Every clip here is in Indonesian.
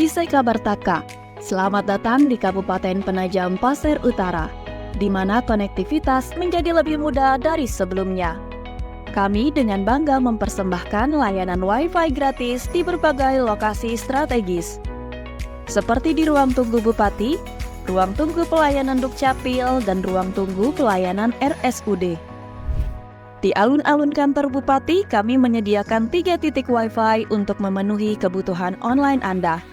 Isai kabar Taka. Selamat datang di Kabupaten Penajam Pasir Utara, di mana konektivitas menjadi lebih mudah dari sebelumnya. Kami dengan bangga mempersembahkan layanan Wi-Fi gratis di berbagai lokasi strategis, seperti di ruang tunggu Bupati, ruang tunggu pelayanan Dukcapil, dan ruang tunggu pelayanan RSUD. Di alun-alun kantor Bupati, kami menyediakan 3 titik Wi-Fi untuk memenuhi kebutuhan online Anda.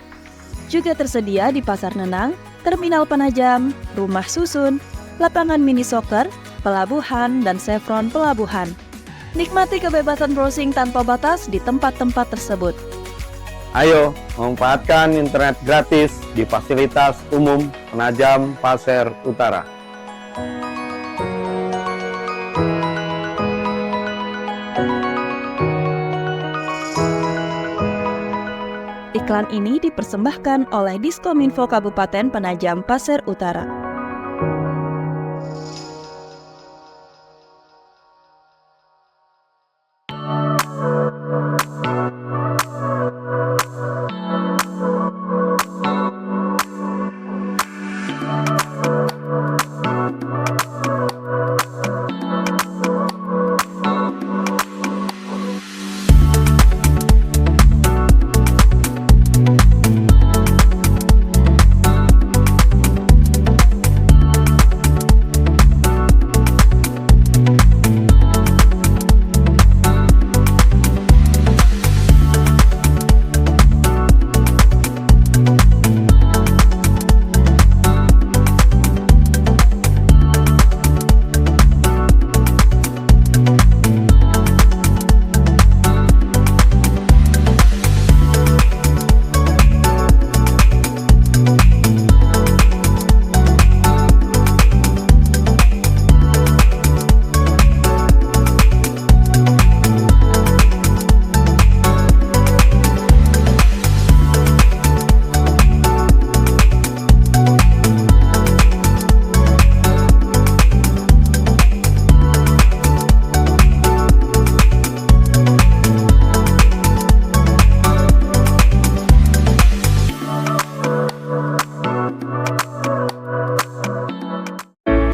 Juga tersedia di Pasar Nenang, Terminal Penajam, Rumah Susun, Lapangan Mini Soccer, Pelabuhan, dan Chevron Pelabuhan. Nikmati kebebasan browsing tanpa batas di tempat-tempat tersebut. Ayo, memanfaatkan internet gratis di fasilitas umum Penajam Pasir Utara. Iklan ini dipersembahkan oleh Diskominfo Kabupaten Penajam Pasir Utara.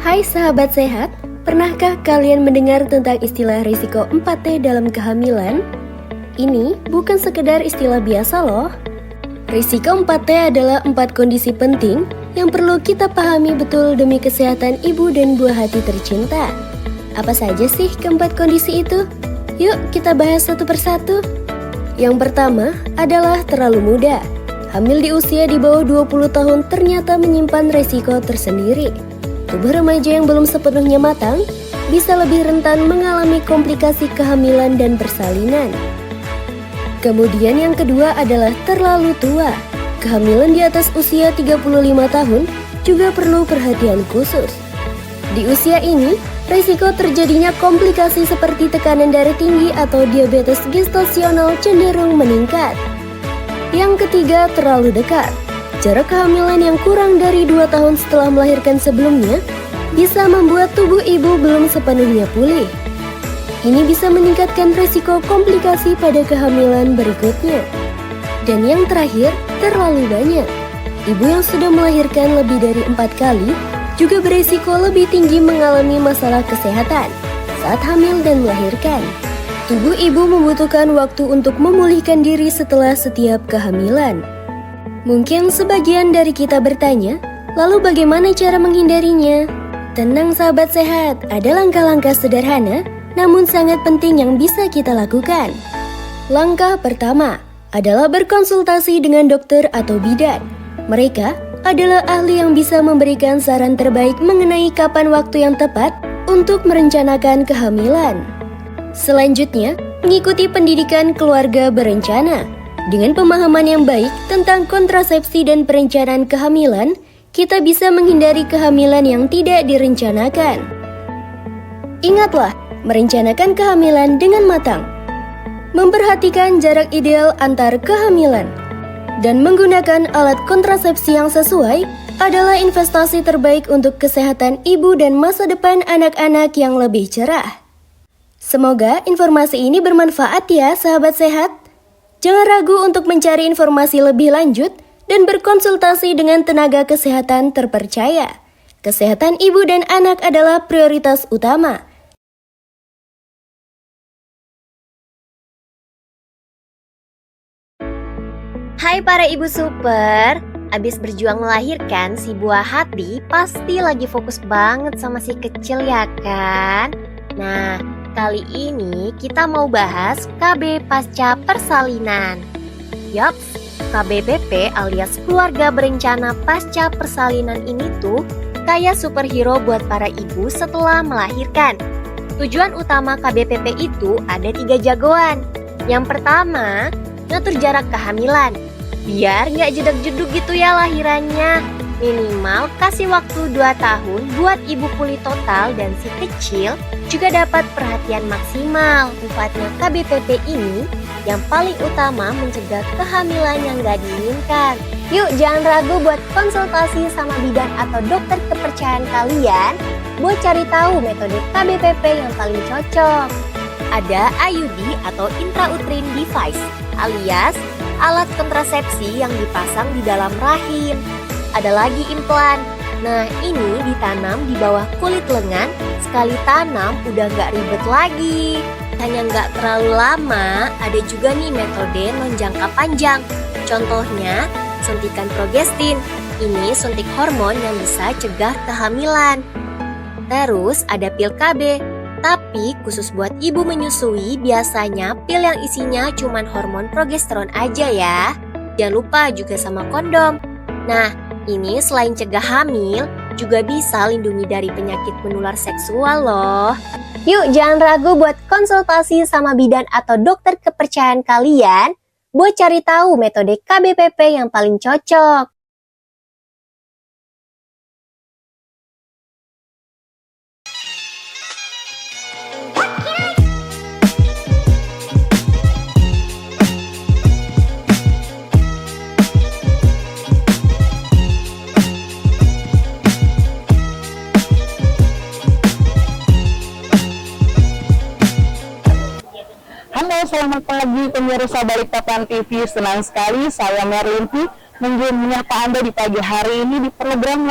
Hai sahabat sehat, pernahkah kalian mendengar tentang istilah risiko 4T dalam kehamilan? Ini bukan sekedar istilah biasa loh. Risiko 4T adalah 4 kondisi penting yang perlu kita pahami betul demi kesehatan ibu dan buah hati tercinta. Apa saja sih keempat kondisi itu? Yuk kita bahas satu persatu. Yang pertama adalah terlalu muda. Hamil di usia di bawah 20 tahun ternyata menyimpan risiko tersendiri. Tubuh remaja yang belum sepenuhnya matang bisa lebih rentan mengalami komplikasi kehamilan dan persalinan. Kemudian yang kedua adalah terlalu tua. Kehamilan di atas usia 35 tahun juga perlu perhatian khusus. Di usia ini, risiko terjadinya komplikasi seperti tekanan darah tinggi atau diabetes gestasional cenderung meningkat. Yang ketiga, terlalu dekat. Jarak kehamilan yang kurang dari 2 tahun setelah melahirkan sebelumnya bisa membuat tubuh ibu belum sepenuhnya pulih. Ini bisa meningkatkan risiko komplikasi pada kehamilan berikutnya. Dan yang terakhir, terlalu banyak. Ibu yang sudah melahirkan lebih dari 4 kali juga berisiko lebih tinggi mengalami masalah kesehatan saat hamil dan melahirkan. Ibu-ibu membutuhkan waktu untuk memulihkan diri setelah setiap kehamilan. Mungkin sebagian dari kita bertanya, lalu bagaimana cara menghindarinya? Tenang sahabat sehat, ada langkah-langkah sederhana namun sangat penting yang bisa kita lakukan. Langkah pertama adalah berkonsultasi dengan dokter atau bidan. Mereka adalah ahli yang bisa memberikan saran terbaik mengenai kapan waktu yang tepat untuk merencanakan kehamilan. Selanjutnya, mengikuti pendidikan keluarga berencana. Dengan pemahaman yang baik tentang kontrasepsi dan perencanaan kehamilan, kita bisa menghindari kehamilan yang tidak direncanakan. Ingatlah, merencanakan kehamilan dengan matang, memperhatikan jarak ideal antar kehamilan, dan menggunakan alat kontrasepsi yang sesuai adalah investasi terbaik untuk kesehatan ibu dan masa depan anak-anak yang lebih cerah. Semoga informasi ini bermanfaat ya sahabat sehat. Jangan ragu untuk mencari informasi lebih lanjut dan berkonsultasi dengan tenaga kesehatan terpercaya. Kesehatan ibu dan anak adalah prioritas utama. Hai para ibu super, abis berjuang melahirkan si buah hati pasti lagi fokus banget sama si kecil ya kan? Nah, kali ini kita mau bahas KB pasca persalinan. Yaps, KBPP alias keluarga berencana pasca persalinan ini tuh kayak superhero buat para ibu setelah melahirkan. Tujuan utama KBPP itu ada 3 jagoan. Yang pertama, ngatur jarak kehamilan. Biar nggak jedak-jeduk gitu ya lahirannya. Minimal kasih waktu 2 tahun buat ibu pulih total dan si kecil juga dapat perhatian maksimal. Manfaatnya KBPP ini yang paling utama mencegah kehamilan yang nggak diinginkan. Yuk jangan ragu buat konsultasi sama bidan atau dokter kepercayaan kalian buat cari tahu metode KBPP yang paling cocok. Ada IUD atau intrauterine device alias alat kontrasepsi yang dipasang di dalam rahim. Ada lagi implan. Nah ini ditanam di bawah kulit lengan. Sekali tanam udah nggak ribet lagi. Hanya nggak terlalu lama. Ada juga nih metode non-jangka panjang. Contohnya suntikan progestin. Ini suntik hormon yang bisa cegah kehamilan. Terus ada pil KB. Tapi khusus buat ibu menyusui, biasanya pil yang isinya cuman hormon progesteron aja ya. Jangan lupa juga sama kondom. Nah, ini selain cegah hamil, juga bisa lindungi dari penyakit menular seksual loh. Yuk jangan ragu buat konsultasi sama bidan atau dokter kepercayaan kalian buat cari tahu metode KBPP yang paling cocok. Halo, selamat pagi pemirsa Balikpapan TV. Senang sekali saya Merlin menyapa Anda di pagi hari ini di program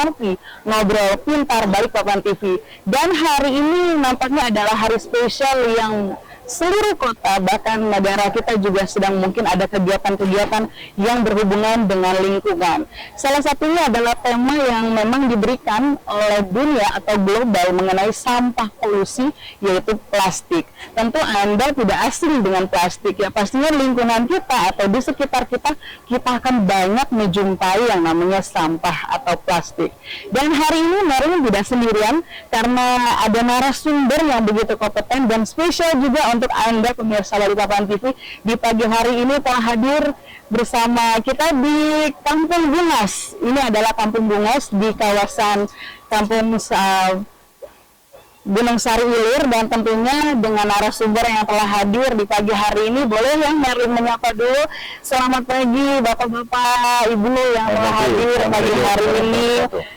Ngobrol Pintar Balikpapan TV. Dan hari ini nampaknya adalah hari spesial yang seluruh kota bahkan negara kita juga sedang mungkin ada kegiatan-kegiatan yang berhubungan dengan lingkungan. Salah satunya adalah tema yang memang diberikan oleh dunia atau global mengenai sampah polusi, yaitu plastik. Tentu Anda tidak asing dengan plastik ya, pastinya lingkungan kita atau di sekitar kita akan banyak menjumpai yang namanya sampah atau plastik. Dan hari ini Marilyn tidak sendirian karena ada narasumber yang begitu kompeten dan spesial juga untuk Anda pemirsa Balikpapan TV. Di pagi hari ini telah hadir bersama kita di Kampung Bungas. Ini adalah Kampung Bungas di kawasan Kampung Gunung Sari Ilir, dan tentunya dengan narasumber yang telah hadir di pagi hari ini. Boleh yang Merlin menyapa dulu. Selamat pagi Bapak-Bapak, Ibu yang telah hadir pagi hari ini.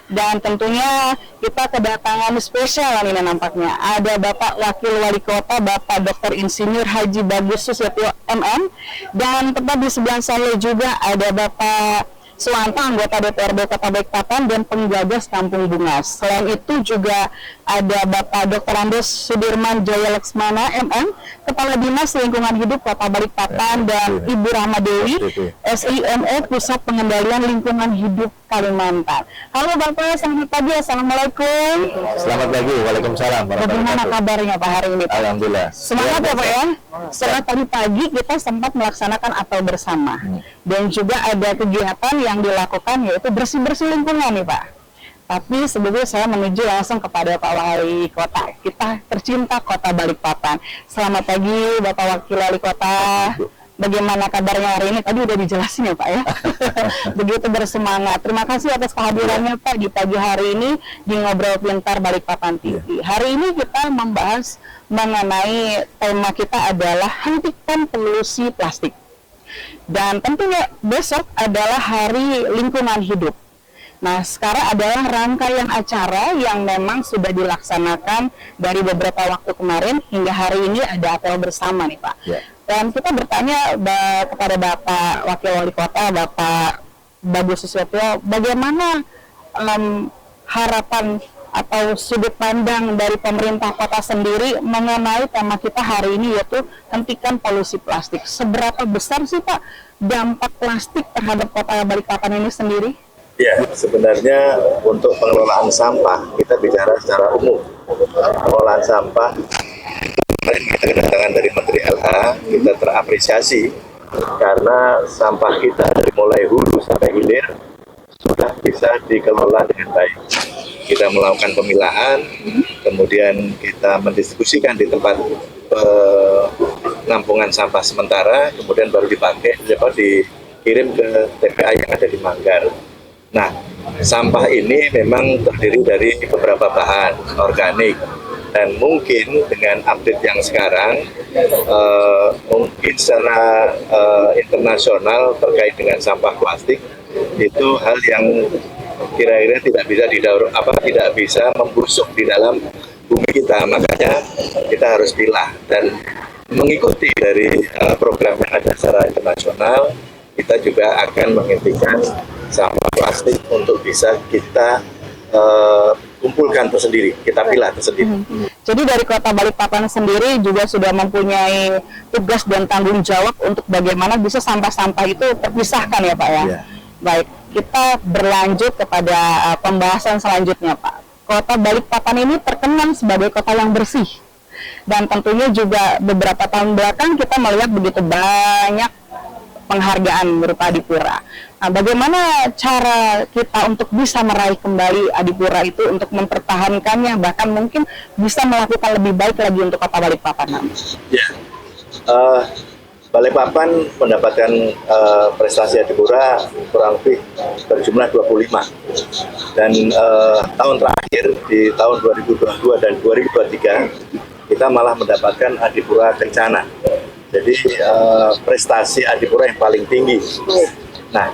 Dan tentunya kita kedatangan spesial ini nampaknya. Ada Bapak Wakil Wali Kota, Bapak Dr. Insinyur Haji Bagus Susatyo MM. Dan tepat di sebelah saya juga ada Bapak Suwanto, anggota DPRD Kota Balikpapan dan penggagas Kampung Bungas. Selain itu juga ada Bapak Dr. Andes Sudirman Jaya Laksmana MM, Kepala Dinas Lingkungan Hidup Kota Balikpapan, dan Ibu Rahma Dewi, SIME Pusat Pengendalian Lingkungan Hidup Kalimantan. Halo Bapak, selamat pagi. Assalamualaikum. Selamat pagi, waalaikumsalam. Bagaimana kabarnya Pak hari ini? Alhamdulillah. Semangat ya Pak ya. Setelah tadi pagi kita sempat melaksanakan apel bersama, dan juga ada kegiatan yang dilakukan yaitu bersih-bersih lingkungan nih Pak. Tapi sebelumnya saya menuju langsung kepada Pak Wali Kota kita tercinta Kota Balikpapan. Selamat pagi Bapak Wakil Wali Kota. Bagaimana kabarnya hari ini? Tadi udah dijelasin ya Pak ya. Begitu bersemangat. Terima kasih atas kehadirannya Pak di pagi hari ini di Ngobrol Pintar Balikpapan TV. Hari ini kita membahas mengenai tema kita adalah hentikan polusi plastik. Dan tentunya besok adalah Hari Lingkungan Hidup. Nah, sekarang adalah rangkaian acara yang memang sudah dilaksanakan dari beberapa waktu kemarin hingga hari ini ada apel bersama nih Pak. Dan kita bertanya kepada Bapak Wakil Wali Kota, Bapak Bagus Suswatyo, bagaimana harapan atau sudut pandang dari pemerintah kota sendiri mengenai tema kita hari ini, yaitu hentikan polusi plastik. Seberapa besar sih Pak dampak plastik terhadap kota Balikpapan ini sendiri? Ya, sebenarnya untuk pengelolaan sampah, kita bicara secara umum. Pengelolaan sampah, kemarin kita kedatangan dari Menteri LH, kita terapresiasi karena sampah kita dari mulai hulu sampai hilir sudah bisa dikelola dengan baik. Kita melakukan pemilahan, kemudian kita mendistribusikan di tempat penampungan sampah sementara, kemudian baru dapat dikirim ke TPA yang ada di Manggar. Nah, sampah ini memang terdiri dari beberapa bahan organik, dan mungkin dengan update yang sekarang, mungkin secara internasional terkait dengan sampah plastik itu hal yang kira-kira tidak bisa membusuk di dalam bumi kita. Makanya kita harus pilah dan mengikuti dari program yang ada secara internasional. Kita juga akan menghentikan sampah plastik untuk bisa kita kumpulkan tersendiri, kita pilah tersendiri. Jadi dari Kota Balikpapan sendiri juga sudah mempunyai tugas dan tanggung jawab untuk bagaimana bisa sampah-sampah itu terpisahkan ya Pak ya. Ya. Baik, kita berlanjut kepada pembahasan selanjutnya Pak. Kota Balikpapan ini terkenal sebagai kota yang bersih. Dan tentunya juga beberapa tahun belakang kita melihat begitu banyak penghargaan berupa Adipura. Nah, bagaimana cara kita untuk bisa meraih kembali Adipura itu, untuk mempertahankannya, bahkan mungkin bisa melakukan lebih baik lagi untuk Kota Balikpapan? Ya, Balikpapan mendapatkan prestasi Adipura kurang lebih berjumlah 25. Dan tahun terakhir di tahun 2022 dan 2023 kita malah mendapatkan Adipura Kencana. Jadi prestasi Adipura yang paling tinggi. Nah,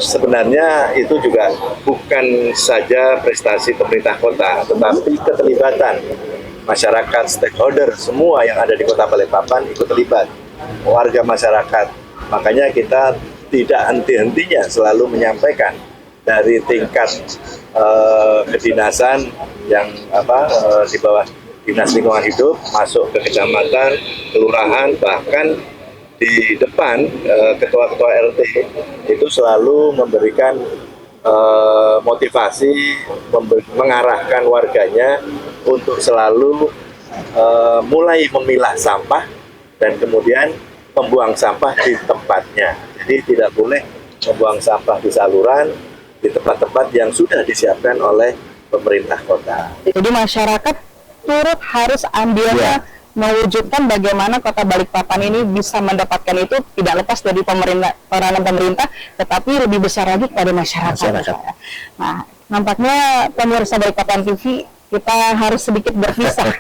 sebenarnya itu juga bukan saja prestasi pemerintah kota, tetapi keterlibatan masyarakat, stakeholder, semua yang ada di Kota Balikpapan ikut terlibat, warga masyarakat. Makanya kita tidak henti-hentinya selalu menyampaikan dari tingkat kedinasan yang di bawah Dinas Lingkungan Hidup, masuk ke kecamatan, kelurahan, bahkan di depan ketua-ketua RT itu selalu memberikan motivasi, mengarahkan warganya untuk selalu mulai memilah sampah dan kemudian membuang sampah di tempatnya. Jadi tidak boleh membuang sampah di saluran, di tempat-tempat yang sudah disiapkan oleh pemerintah kota. Jadi masyarakat turut harus andilnya mewujudkan bagaimana Kota Balikpapan ini bisa mendapatkan itu, tidak lepas dari peranan pemerintah, tetapi lebih besar lagi kepada masyarakat. Nah, nampaknya pemirsa Balikpapan TV kita harus sedikit berpisah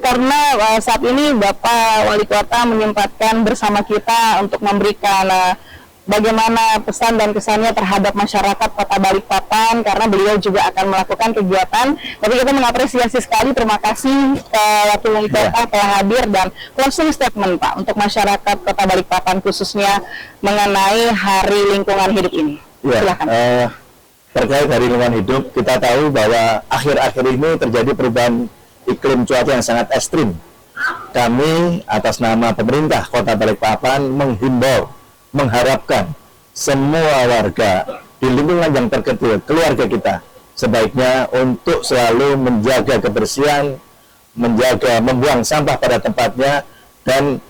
karena saat ini Bapak Wali Kota menyempatkan bersama kita untuk memberikan bagaimana pesan dan kesannya terhadap masyarakat Kota Balikpapan, karena beliau juga akan melakukan kegiatan. Tapi kita mengapresiasi sekali, terima kasih Wakil Wali Kota telah hadir, dan closing statement Pak untuk masyarakat Kota Balikpapan khususnya mengenai Hari Lingkungan Hidup ini. Silakan. Terkait Hari Lingkungan Hidup, kita tahu bahwa akhir-akhir ini terjadi perubahan iklim cuaca yang sangat ekstrim. Kami atas nama pemerintah Kota Balikpapan mengharapkan semua warga di lingkungan yang terkecil, keluarga kita, sebaiknya untuk selalu menjaga kebersihan, membuang sampah pada tempatnya, dan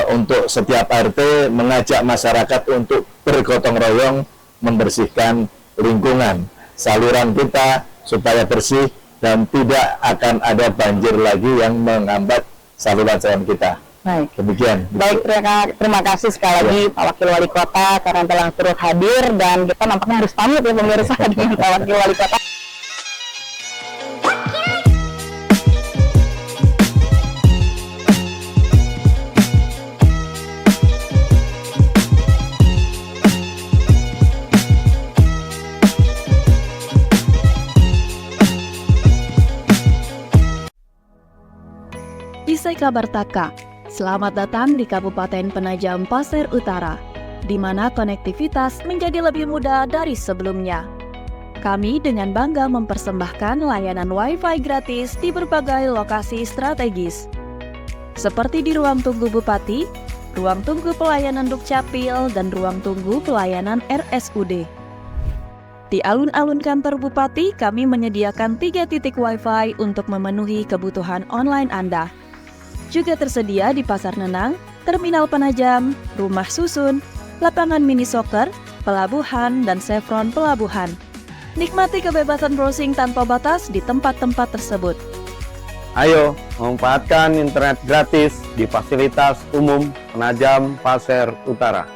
untuk setiap RT mengajak masyarakat untuk bergotong royong membersihkan lingkungan saluran kita supaya bersih dan tidak akan ada banjir lagi yang menghambat saluran-saluran kita. Baik. Demikian. Baik, terima kasih sekali lagi Pak Wakil Wali Kota karena telah turut hadir, dan kita nampaknya harus pamit ya pemirsa dengan Pak Wakil Wali Kota. Isai kabar Taka, selamat datang di Kabupaten Penajam Pasir Utara. di mana konektivitas menjadi lebih mudah dari sebelumnya. Kami dengan bangga mempersembahkan layanan Wi-Fi gratis di berbagai lokasi strategis, seperti di ruang tunggu Bupati, ruang tunggu pelayanan Dukcapil, dan ruang tunggu pelayanan RSUD. Di alun-alun kantor Bupati, kami menyediakan 3 titik Wi-Fi untuk memenuhi kebutuhan online Anda. Juga tersedia di Pasar Nenang, Terminal Penajam, Rumah Susun, lapangan mini soccer, pelabuhan, dan Chevron Pelabuhan. Nikmati kebebasan browsing tanpa batas di tempat-tempat tersebut. Ayo, memanfaatkan internet gratis di fasilitas umum Penajam Pasir Utara.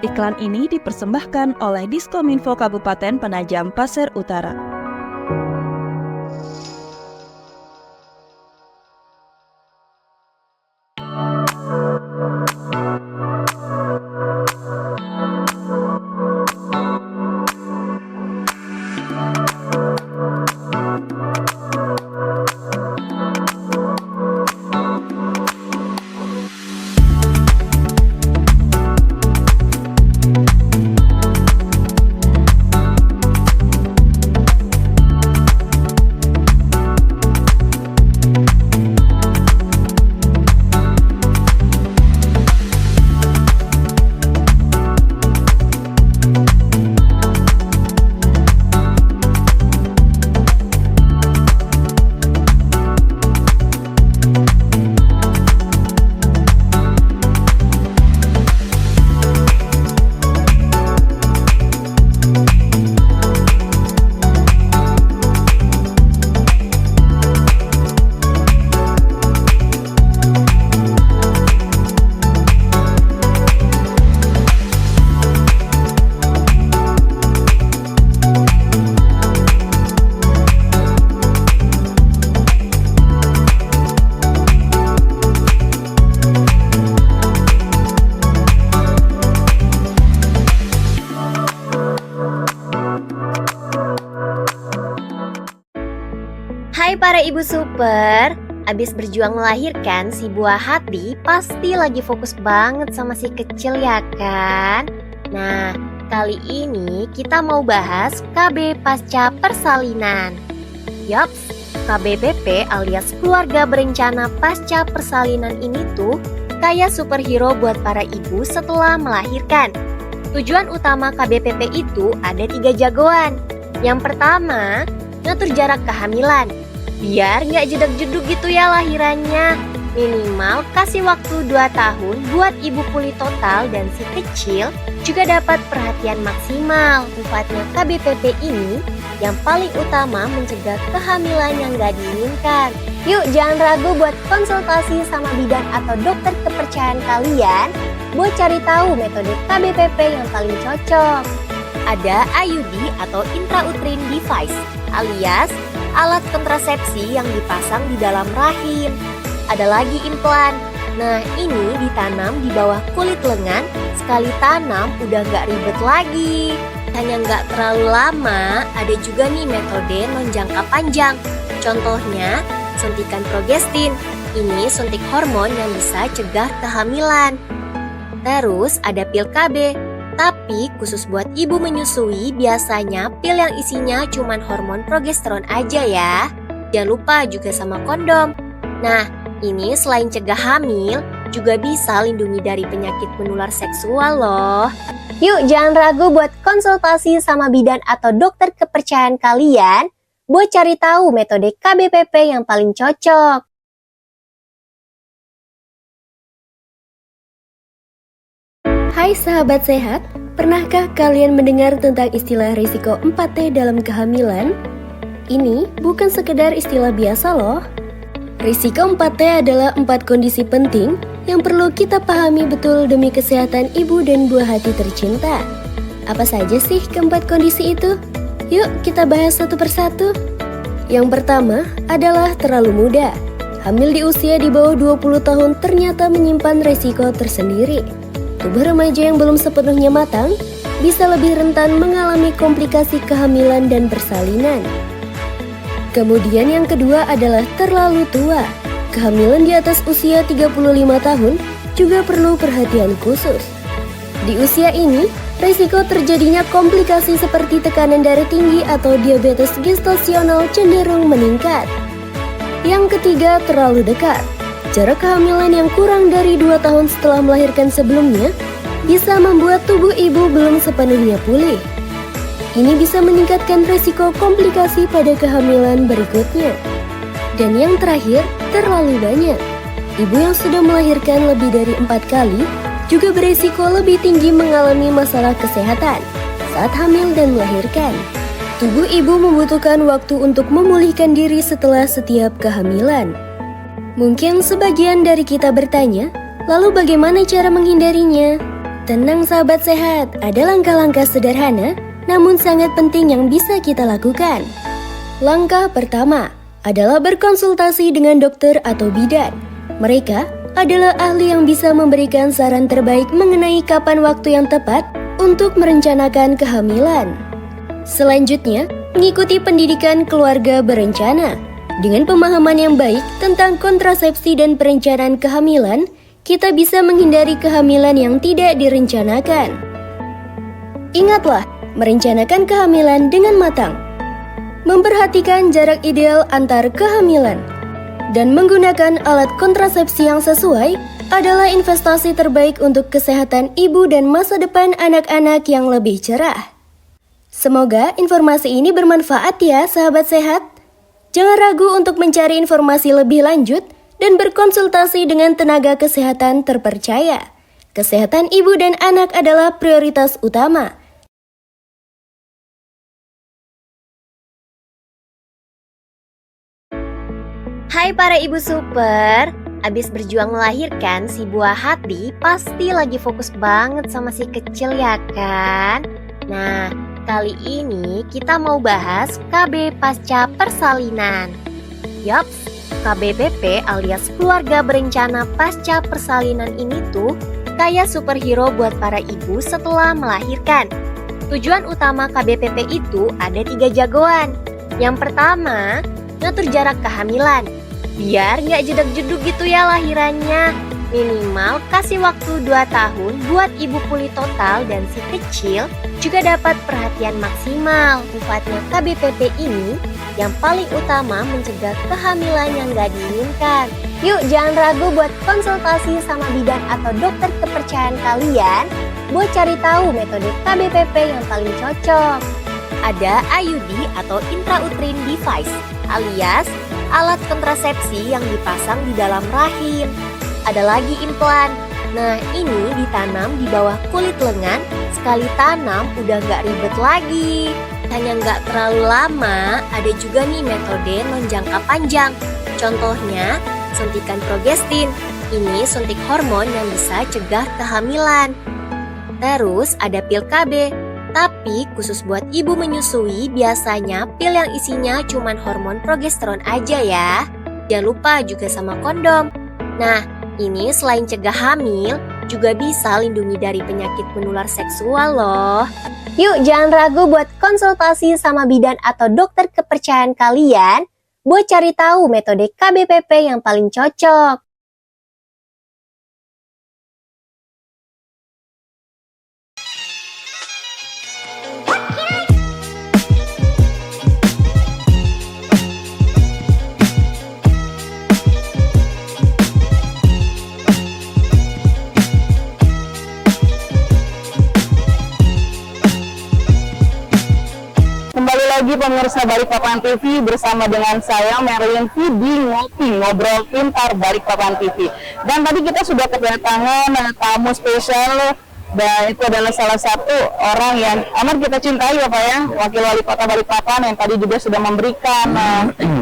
Iklan ini dipersembahkan oleh Diskominfo Kabupaten Penajam Pasir Utara. Hai para ibu super, abis berjuang melahirkan si buah hati pasti lagi fokus banget sama si kecil ya kan? Nah, kali ini kita mau bahas KB Pasca Persalinan. Yaps, KBPP alias Keluarga Berencana Pasca Persalinan ini tuh kayak superhero buat para ibu setelah melahirkan. Tujuan utama KBPP itu ada 3 jagoan. Yang pertama, ngatur jarak kehamilan. Biar nggak jeduk-jeduk gitu ya lahirannya. Minimal kasih waktu 2 tahun buat ibu pulih total dan si kecil juga dapat perhatian maksimal. Manfaatnya KBPP ini yang paling utama mencegah kehamilan yang nggak diinginkan. Yuk jangan ragu buat konsultasi sama bidan atau dokter kepercayaan kalian buat cari tahu metode KBPP yang paling cocok. Ada IUD atau intrauterine device alias alat kontrasepsi yang dipasang di dalam rahim. Ada lagi implan. Nah ini ditanam di bawah kulit lengan. Sekali tanam udah nggak ribet lagi. Hanya nggak terlalu lama. Ada juga nih metode non-jangka panjang. Contohnya suntikan progestin. Ini suntik hormon yang bisa cegah kehamilan. Terus ada pil KB. Tapi khusus buat ibu menyusui, biasanya pil yang isinya cuman hormon progesteron aja ya. Jangan lupa juga sama kondom. Nah, ini selain cegah hamil, juga bisa lindungi dari penyakit menular seksual loh. Yuk jangan ragu buat konsultasi sama bidan atau dokter kepercayaan kalian buat cari tahu metode KBPP yang paling cocok. Hai sahabat sehat, pernahkah kalian mendengar tentang istilah risiko 4T dalam kehamilan? Ini bukan sekedar istilah biasa loh. Risiko 4T adalah 4 kondisi penting yang perlu kita pahami betul demi kesehatan ibu dan buah hati tercinta. Apa saja sih keempat kondisi itu? Yuk kita bahas satu persatu. Yang pertama adalah terlalu muda. Hamil di usia di bawah 20 tahun ternyata menyimpan resiko tersendiri. Tubuh remaja yang belum sepenuhnya matang bisa lebih rentan mengalami komplikasi kehamilan dan persalinan. Kemudian yang kedua adalah terlalu tua. Kehamilan di atas usia 35 tahun juga perlu perhatian khusus. Di usia ini, risiko terjadinya komplikasi seperti tekanan darah tinggi atau diabetes gestasional cenderung meningkat. Yang ketiga, terlalu dekat. Jarak kehamilan yang kurang dari 2 tahun setelah melahirkan sebelumnya bisa membuat tubuh ibu belum sepenuhnya pulih. Ini bisa meningkatkan risiko komplikasi pada kehamilan berikutnya. Dan yang terakhir, terlalu banyak. Ibu yang sudah melahirkan lebih dari 4 kali juga berisiko lebih tinggi mengalami masalah kesehatan saat hamil dan melahirkan. Tubuh ibu membutuhkan waktu untuk memulihkan diri setelah setiap kehamilan. Mungkin sebagian dari kita bertanya, lalu bagaimana cara menghindarinya? Tenang sahabat sehat, ada langkah-langkah sederhana namun sangat penting yang bisa kita lakukan. Langkah pertama adalah berkonsultasi dengan dokter atau bidan. Mereka adalah ahli yang bisa memberikan saran terbaik mengenai kapan waktu yang tepat untuk merencanakan kehamilan. Selanjutnya, mengikuti pendidikan keluarga berencana. Dengan pemahaman yang baik tentang kontrasepsi dan perencanaan kehamilan, kita bisa menghindari kehamilan yang tidak direncanakan. Ingatlah, merencanakan kehamilan dengan matang, memperhatikan jarak ideal antar kehamilan, dan menggunakan alat kontrasepsi yang sesuai adalah investasi terbaik untuk kesehatan ibu dan masa depan anak-anak yang lebih cerah. Semoga informasi ini bermanfaat ya sahabat sehat. Jangan ragu untuk mencari informasi lebih lanjut dan berkonsultasi dengan tenaga kesehatan terpercaya. Kesehatan ibu dan anak adalah prioritas utama. Hai para ibu super, abis berjuang melahirkan si buah hati pasti lagi fokus banget sama si kecil ya kan? Nah, kali ini kita mau bahas KB pasca persalinan. Yaps, KBPP alias keluarga berencana pasca persalinan ini tuh kayak superhero buat para ibu setelah melahirkan. Tujuan utama KBPP itu ada 3 jagoan. Yang pertama, ngatur jarak kehamilan. Biar nggak jedak-jeduk gitu ya lahirannya. Minimal kasih waktu 2 tahun buat ibu pulih total dan si kecil juga dapat perhatian maksimal. Manfaatnya KBPP ini yang paling utama mencegah kehamilan yang nggak diinginkan. Yuk jangan ragu buat konsultasi sama bidan atau dokter kepercayaan kalian buat cari tahu metode KBPP yang paling cocok. Ada IUD atau intrauterine device alias alat kontrasepsi yang dipasang di dalam rahim. Ada lagi implan. Nah ini ditanam di bawah kulit lengan. Sekali tanam udah nggak ribet lagi. Hanya nggak terlalu lama. Ada juga nih metode non-jangka panjang. Contohnya suntikan progestin. Ini suntik hormon yang bisa cegah kehamilan. Terus ada pil KB. Tapi khusus buat ibu menyusui, biasanya pil yang isinya cuman hormon progesteron aja ya. Jangan lupa juga sama kondom. Nah, ini selain cegah hamil, juga bisa lindungi dari penyakit menular seksual loh. Yuk jangan ragu buat konsultasi sama bidan atau dokter kepercayaan kalian buat cari tahu metode KBPP yang paling cocok. Kembali lagi pemirsa Balikpapan TV bersama dengan saya Marilyn V di Ngobrol Pintar Balikpapan TV. Dan tadi kita sudah kedatangan tamu spesial dan itu adalah salah satu orang yang amat kita cintai ya Pak ya, Wakil Wali Kota Balikpapan yang tadi juga sudah memberikan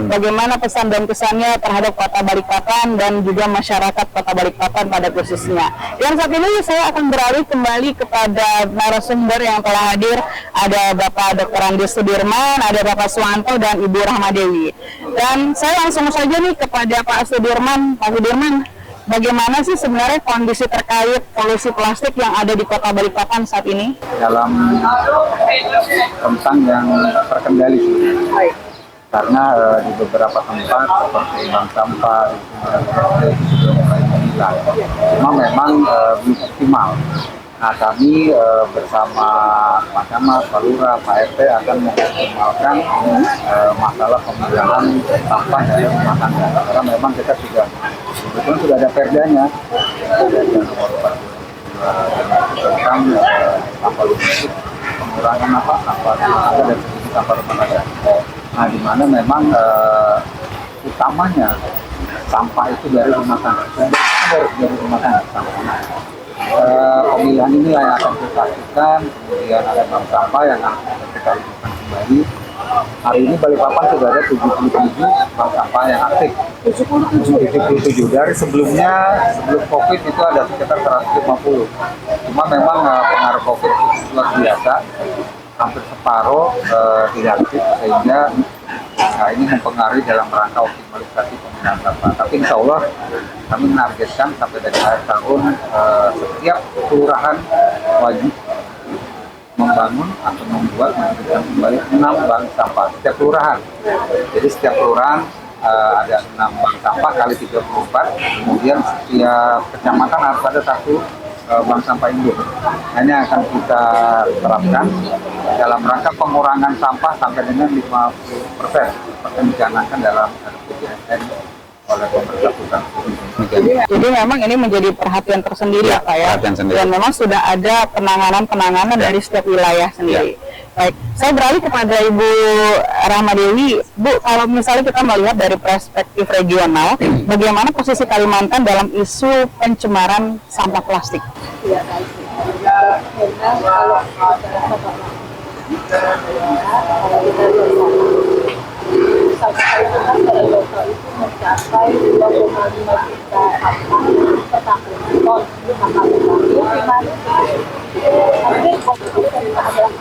bagaimana pesan dan kesannya terhadap Kota Balikpapan dan juga masyarakat Kota Balikpapan pada khususnya. Dan saat ini saya akan beralih kembali kepada narasumber yang telah hadir. Ada Bapak Dr. Andi Sudirman, ada Bapak Suwanto dan Ibu Rahmadewi. Dan saya langsung saja nih kepada Pak Sudirman. Pak Sudirman, bagaimana sih sebenarnya kondisi terkait polusi plastik yang ada di Kota Balikpapan saat ini? Dalam rentang yang terkendali. karena di beberapa tempat seperti bank sampah itu sudah mulai memilah. Cuma memang belum optimal. Nah, kami bersama Pak Camat, Pak Lurah, Pak RT akan mengoptimalkan masalah pemilahan sampah dari rumah tangga. Karena memang kita sudah ada perdanya, tentang sampah domestik, pengurangan sampah rumah tangga dan sampah rumah tangga. Nah, di mana memang utamanya sampah itu dari rumah tangga, dari rumah tangga sampah. Pemilihan ini yang akan kita lakukan, kemudian ada bank sampah yang akan kita lakukan kembali. Hari ini Balikpapan sudah ada 77 bank sampah yang aktif. 77 dari sebelum COVID itu ada sekitar 150. Cuma memang pengaruh COVID luar biasa, hampir separuh tidak aktif, sehingga ini mempengaruhi dalam rangka optimalisasi penggunaan sampah. Tapi insya Allah kami menargetkan sampai dari akhir tahun setiap kelurahan wajib membangun atau membuat menjadikan kembali 6 bank sampah setiap kelurahan. Jadi setiap kelurahan ada 6 bank sampah kali 34, kemudian setiap kecamatan harus ada 1 bank sampah induk. Ini akan kita terapkan dalam rangka pengurangan sampah sampai dengan 50% seperti dicanangkan dalam RPJMN oleh pemerintah pusat. Jadi memang ini menjadi perhatian tersendiri ya, Pak ya. Dan memang sudah ada penanganan dari setiap wilayah sendiri. Baik, saya beralih kepada Ibu Rahmadewi. Bu, kalau misalnya kita melihat dari perspektif regional, bagaimana posisi Kalimantan dalam isu pencemaran sampah plastik? Ya, baik. Memang kalau sampah Kalimantan pada lokal itu mencapai 2,5 juta sampah per tahun. Ton sampah hampir 50% adalah sampah.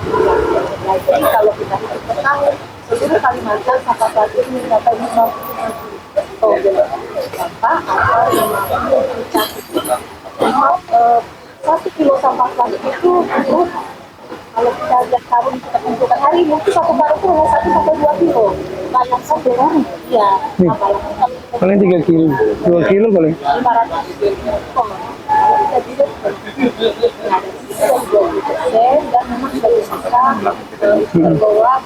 Jadi kalau kita hitung per tahun, seluruh Kalimantan sampah plastik mencapai 50 ton sampah atau 50 juta. 1 kilo sampah plastik itu kalau kita lihat tahun kita kumpulkan hari mungkin 1 karung itu hanya 1 sampai 2 kilo. Bayangkan dengan paling 3 kilo, 2 kilo paling 500 ton. Kalau kita lihat ada 20% dan memang sudah bisa terbawa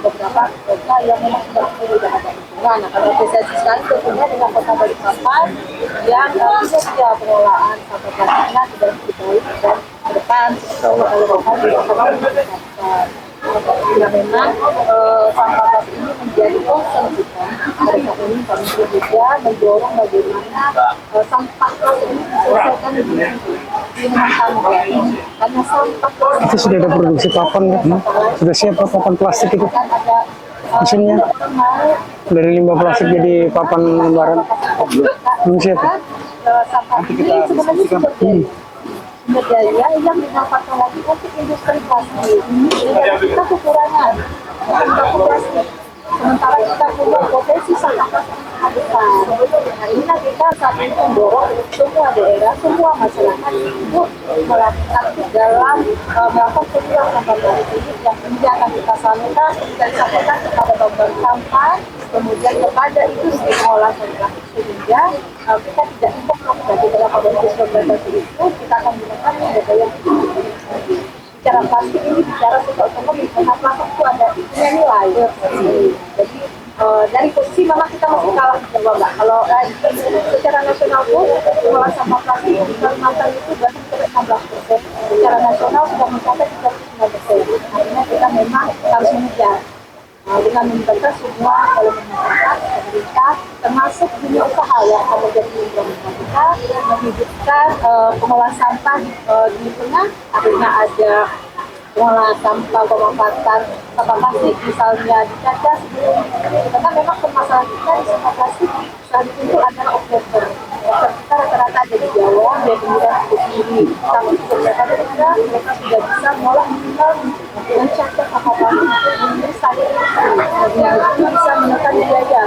beberapa kota yang memang sudah ada hitungan. Nah, kalau spesialis sekali tentunya dengan kota Balikpapan yang tidak pengelolaan sampah plastiknya sudah lebih baik dan ke depan kalau lokal juga akan meningkatkan. Nah, memang sampah plastik ini menjadi concern kita. Pada saat ini kami juga mendorong bagaimana sampah plastik ini diselesaikan di rumah tangga. Karena sampah plastik itu sudah ada produksi papan kan? Sudah siap papan plastik itu mesinnya dari limbah plastik jadi papan lembaran belum siap ya? Sampah ini sebenarnya sumber daya yang dimanfaatkan lagi untuk industri plastik. Jadi kita kekurangan plastik. Sementara kita punya potensi sampah plastik yang besar. Nah, ini kita saat ini mendorong semua daerah, semua masyarakat untuk melakukan dalam melakukan pengurangan sampah plastik ini yang kemudian akan kita salurkan dan sampaikan kepada bank sampah, kemudian kepada industri pengolahan sampah plastik sehingga kita tidak impor dari beberapa bentuk plastik itu kita akan gunakan sumber daya bicara plastik ini bicara soal ekonomi karena plastik itu ada nilai. Jadi dari posisi memang kita masih kalah di Jawa Mbak. Kalau secara nasional pun pengolahan sampah plastik di Kalimantan itu baru sampai 16%. Secara nasional sudah mencapai 39%. Artinya kita memang harus mengejar dengan melibatkan semua elemen masyarakat, pemerintah, termasuk dunia usaha yang akan menjadi mitra kita menghidupkan pengolahan sampah di tengah. Akhirnya ada pengolahan sampah pemanfaatan sampah plastik misalnya di kaca sebelum karena memang permasalahan kita di sampah plastik saat itu adalah operator kita rata-rata ada di Jawa dan kemudian di sini tapi beberapa daerah mereka sudah bisa mengolah minimal dengan cara sampah plastik untuk saya yang itu bisa menekan biaya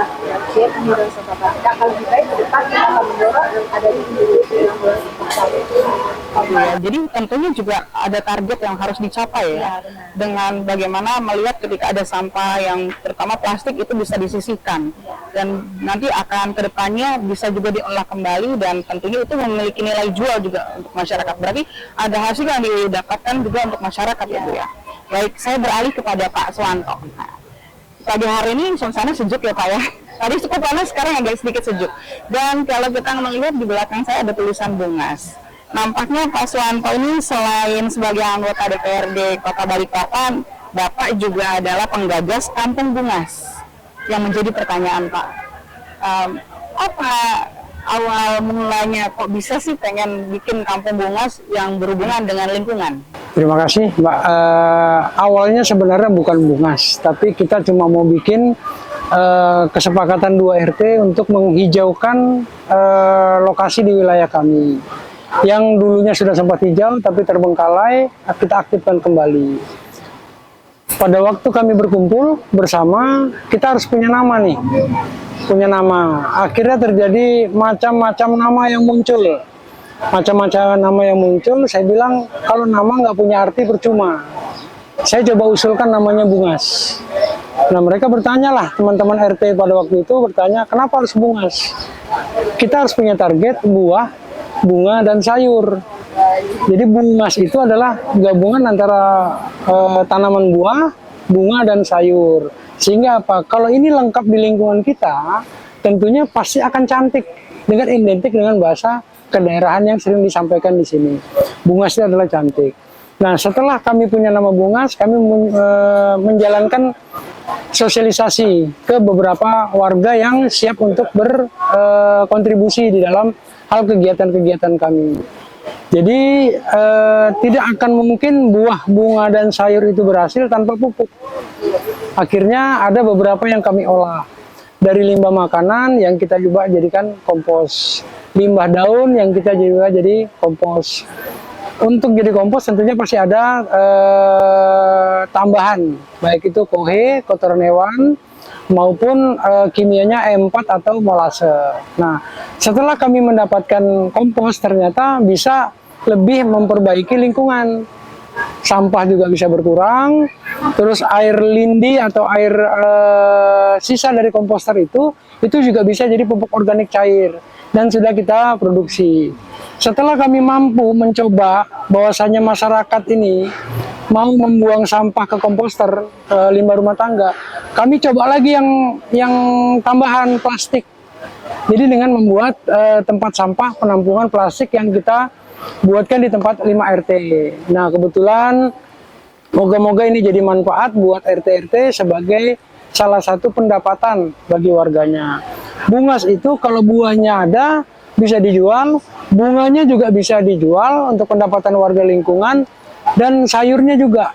penggunaan sampah plastik. Kalau lebih baik ke depan kita akan mendorong adanya industri yang mengolah sampah Ya, jadi tentunya juga ada target yang harus dicapai ya, dengan bagaimana melihat ketika ada sampah yang terutama plastik itu bisa disisihkan dan nanti akan kedepannya bisa juga diolah kembali dan tentunya itu memiliki nilai jual juga untuk masyarakat. Berarti ada hasil yang didapatkan juga untuk masyarakat ya Bu ya. Baik, saya beralih kepada Pak Suwanto. Nah, pagi hari ini suasana sejuk ya Pak ya. Tadi cukup panas, sekarang agak sedikit sejuk. Dan kalau kita melihat di belakang saya ada tulisan Bungas. Nampaknya Pak Suwanto ini selain sebagai anggota DPRD Kota Balikpapan, Bapak juga adalah penggagas Kampung Bungas. Yang menjadi pertanyaan Pak, apa awal mulanya kok bisa sih pengen bikin Kampung Bungas yang berhubungan dengan lingkungan? Terima kasih Mbak. Awalnya sebenarnya bukan Bungas, tapi kita cuma mau bikin kesepakatan 2 RT untuk menghijaukan lokasi di wilayah kami. Yang dulunya sudah sempat hijau tapi terbengkalai, kita aktifkan kembali. Pada waktu kami berkumpul bersama, kita harus punya nama nih. Punya nama. Akhirnya terjadi macam-macam nama yang muncul. Macam-macam nama yang muncul, saya bilang kalau nama nggak punya arti percuma. Saya coba usulkan namanya Bungas. Nah mereka bertanya lah, teman-teman RT pada waktu itu bertanya, kenapa harus Bungas? Kita harus punya target buah, bunga, dan sayur. Jadi Bungas itu adalah gabungan antara tanaman buah, bunga, dan sayur. Sehingga apa? Kalau ini lengkap di lingkungan kita, tentunya pasti akan cantik dengan identik dengan bahasa kedaerahan yang sering disampaikan di sini. Bungas itu adalah cantik. Nah, setelah kami punya nama Bungas, kami menjalankan sosialisasi ke beberapa warga yang siap untuk berkontribusi di dalam hal kegiatan-kegiatan kami. Jadi tidak akan mungkin buah, bunga, dan sayur itu berhasil tanpa pupuk. Akhirnya ada beberapa yang kami olah. Dari limbah makanan yang kita juga jadikan kompos. Limbah daun yang kita juga jadi kompos. Untuk jadi kompos tentunya pasti ada tambahan, baik itu kohe, kotoran hewan, maupun kimianya E4 atau molase. Nah, setelah kami mendapatkan kompos, ternyata bisa lebih memperbaiki lingkungan. Sampah juga bisa berkurang, terus air lindi atau air sisa dari komposter itu juga bisa jadi pupuk organik cair, dan sudah kita produksi. Setelah kami mampu mencoba bahwasanya masyarakat ini mau membuang sampah ke komposter, limbah rumah tangga, kami coba lagi yang tambahan plastik. Jadi dengan membuat tempat sampah penampungan plastik yang kita buatkan di tempat 5 RT. Nah kebetulan moga-moga ini jadi manfaat buat RT-RT sebagai salah satu pendapatan bagi warganya. Bungas itu kalau buahnya ada bisa dijual, bunganya juga bisa dijual untuk pendapatan warga lingkungan, dan sayurnya juga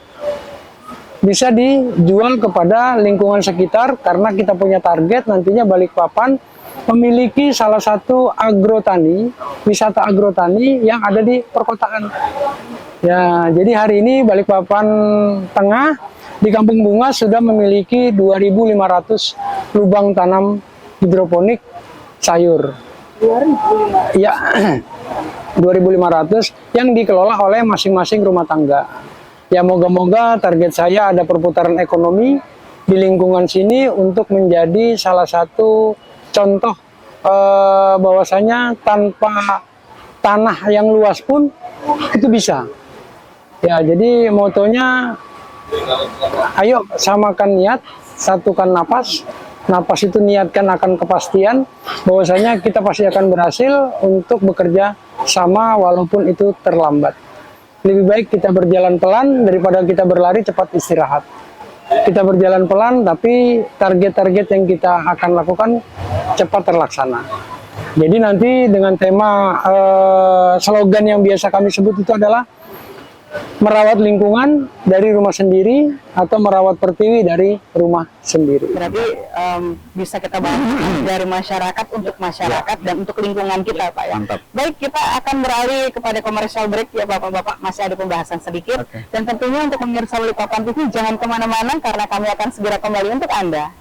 bisa dijual kepada lingkungan sekitar karena kita punya target nantinya Balikpapan memiliki salah satu agrotani, wisata agrotani yang ada di perkotaan. Ya, jadi hari ini Balikpapan Tengah di Kampung Bungas sudah memiliki 2.500 lubang tanam hidroponik sayur. 2.500? Ya, 2.500 yang dikelola oleh masing-masing rumah tangga. Ya, moga-moga target saya ada perputaran ekonomi di lingkungan sini untuk menjadi salah satu contoh bahwasanya tanpa tanah yang luas pun itu bisa. Ya, jadi motonya ayo samakan niat, satukan napas. Napas itu niatkan akan kepastian bahwasanya kita pasti akan berhasil untuk bekerja sama walaupun itu terlambat. Lebih baik kita berjalan pelan daripada kita berlari cepat istirahat. Kita berjalan pelan tapi target-target yang kita akan lakukan cepat terlaksana. Jadi nanti dengan tema slogan yang biasa kami sebut itu adalah merawat lingkungan dari rumah sendiri atau merawat pertiwi dari rumah sendiri. Berarti bisa kita bahas dari masyarakat untuk masyarakat dan untuk lingkungan kita Pak ya. Mantap. Baik, kita akan beralih kepada commercial break ya Bapak-Bapak, masih ada pembahasan sedikit. Dan tentunya untuk pemirsa Balikpapan TV jangan kemana-mana karena kami akan segera kembali untuk Anda.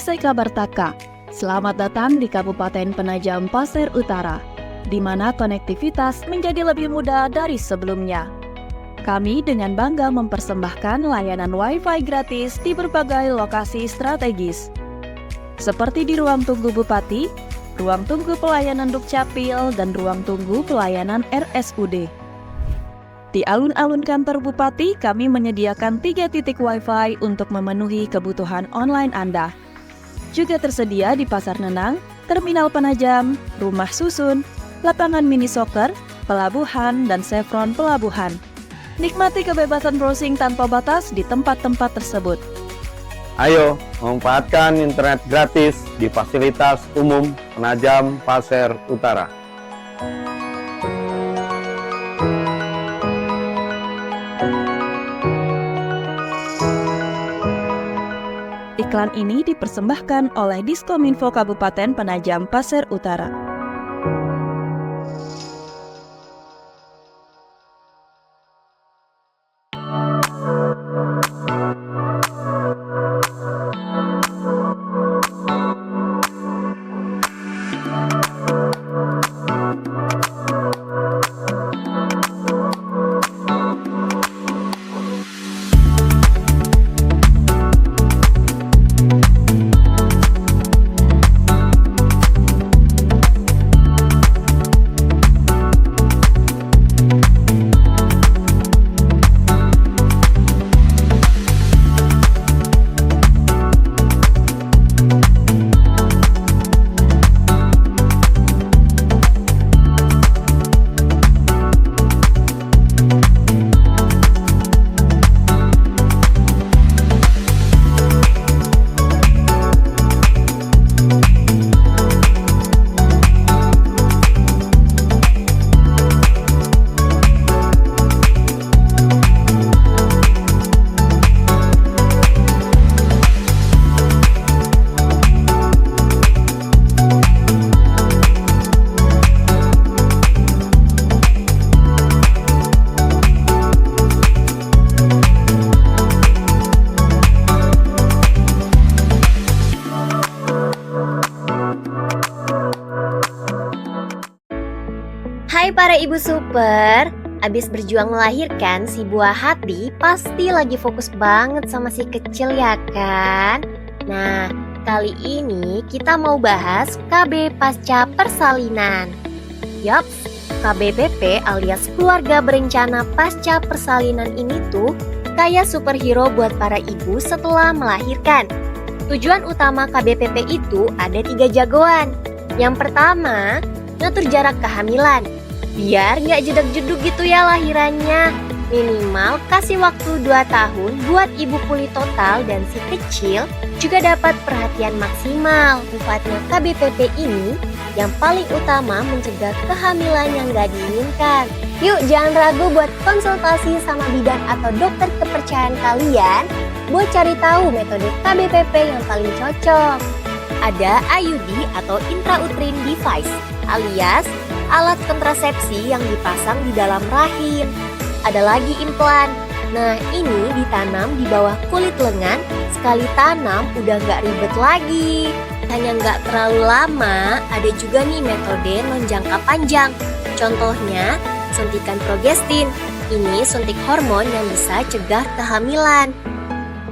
Kisah Kabartaka. Selamat datang di Kabupaten Penajam Pasir Utara, di mana konektivitas menjadi lebih mudah dari sebelumnya. Kami dengan bangga mempersembahkan layanan Wi-Fi gratis di berbagai lokasi strategis, seperti di ruang tunggu Bupati, ruang tunggu pelayanan Dukcapil, dan ruang tunggu pelayanan RSUD. Di alun-alun kantor Bupati, kami menyediakan 3 titik Wi-Fi untuk memenuhi kebutuhan online Anda. Juga tersedia di Pasar Nenang, Terminal Penajam, Rumah Susun, lapangan mini soccer, pelabuhan, dan Chevron Pelabuhan. Nikmati kebebasan browsing tanpa batas di tempat-tempat tersebut. Ayo, memanfaatkan internet gratis di fasilitas umum Penajam Pasir Utara. Iklan ini dipersembahkan oleh Diskominfo Kabupaten Penajam Pasir Utara. Hai para ibu super, abis berjuang melahirkan si buah hati pasti lagi fokus banget sama si kecil ya kan? Nah, kali ini kita mau bahas KB Pasca Persalinan. Yaps, KBPP alias Keluarga Berencana Pasca Persalinan ini tuh kayak superhero buat para ibu setelah melahirkan. Tujuan utama KBPP itu ada 3 jagoan. Yang pertama, ngatur jarak kehamilan. Biar nggak jeduk-jeduk gitu ya lahirannya. Minimal kasih waktu 2 tahun buat ibu pulih total dan si kecil juga dapat perhatian maksimal. Manfaatnya KBPP ini yang paling utama mencegah kehamilan yang nggak diinginkan. Yuk jangan ragu buat konsultasi sama bidan atau dokter kepercayaan kalian buat cari tahu metode KBPP yang paling cocok. Ada IUD atau intrauterine device alias alat kontrasepsi yang dipasang di dalam rahim. Ada lagi implan. Nah ini ditanam di bawah kulit lengan. Sekali tanam udah nggak ribet lagi. Hanya nggak terlalu lama. Ada juga nih metode non-jangka panjang. Contohnya suntikan progestin. Ini suntik hormon yang bisa cegah kehamilan.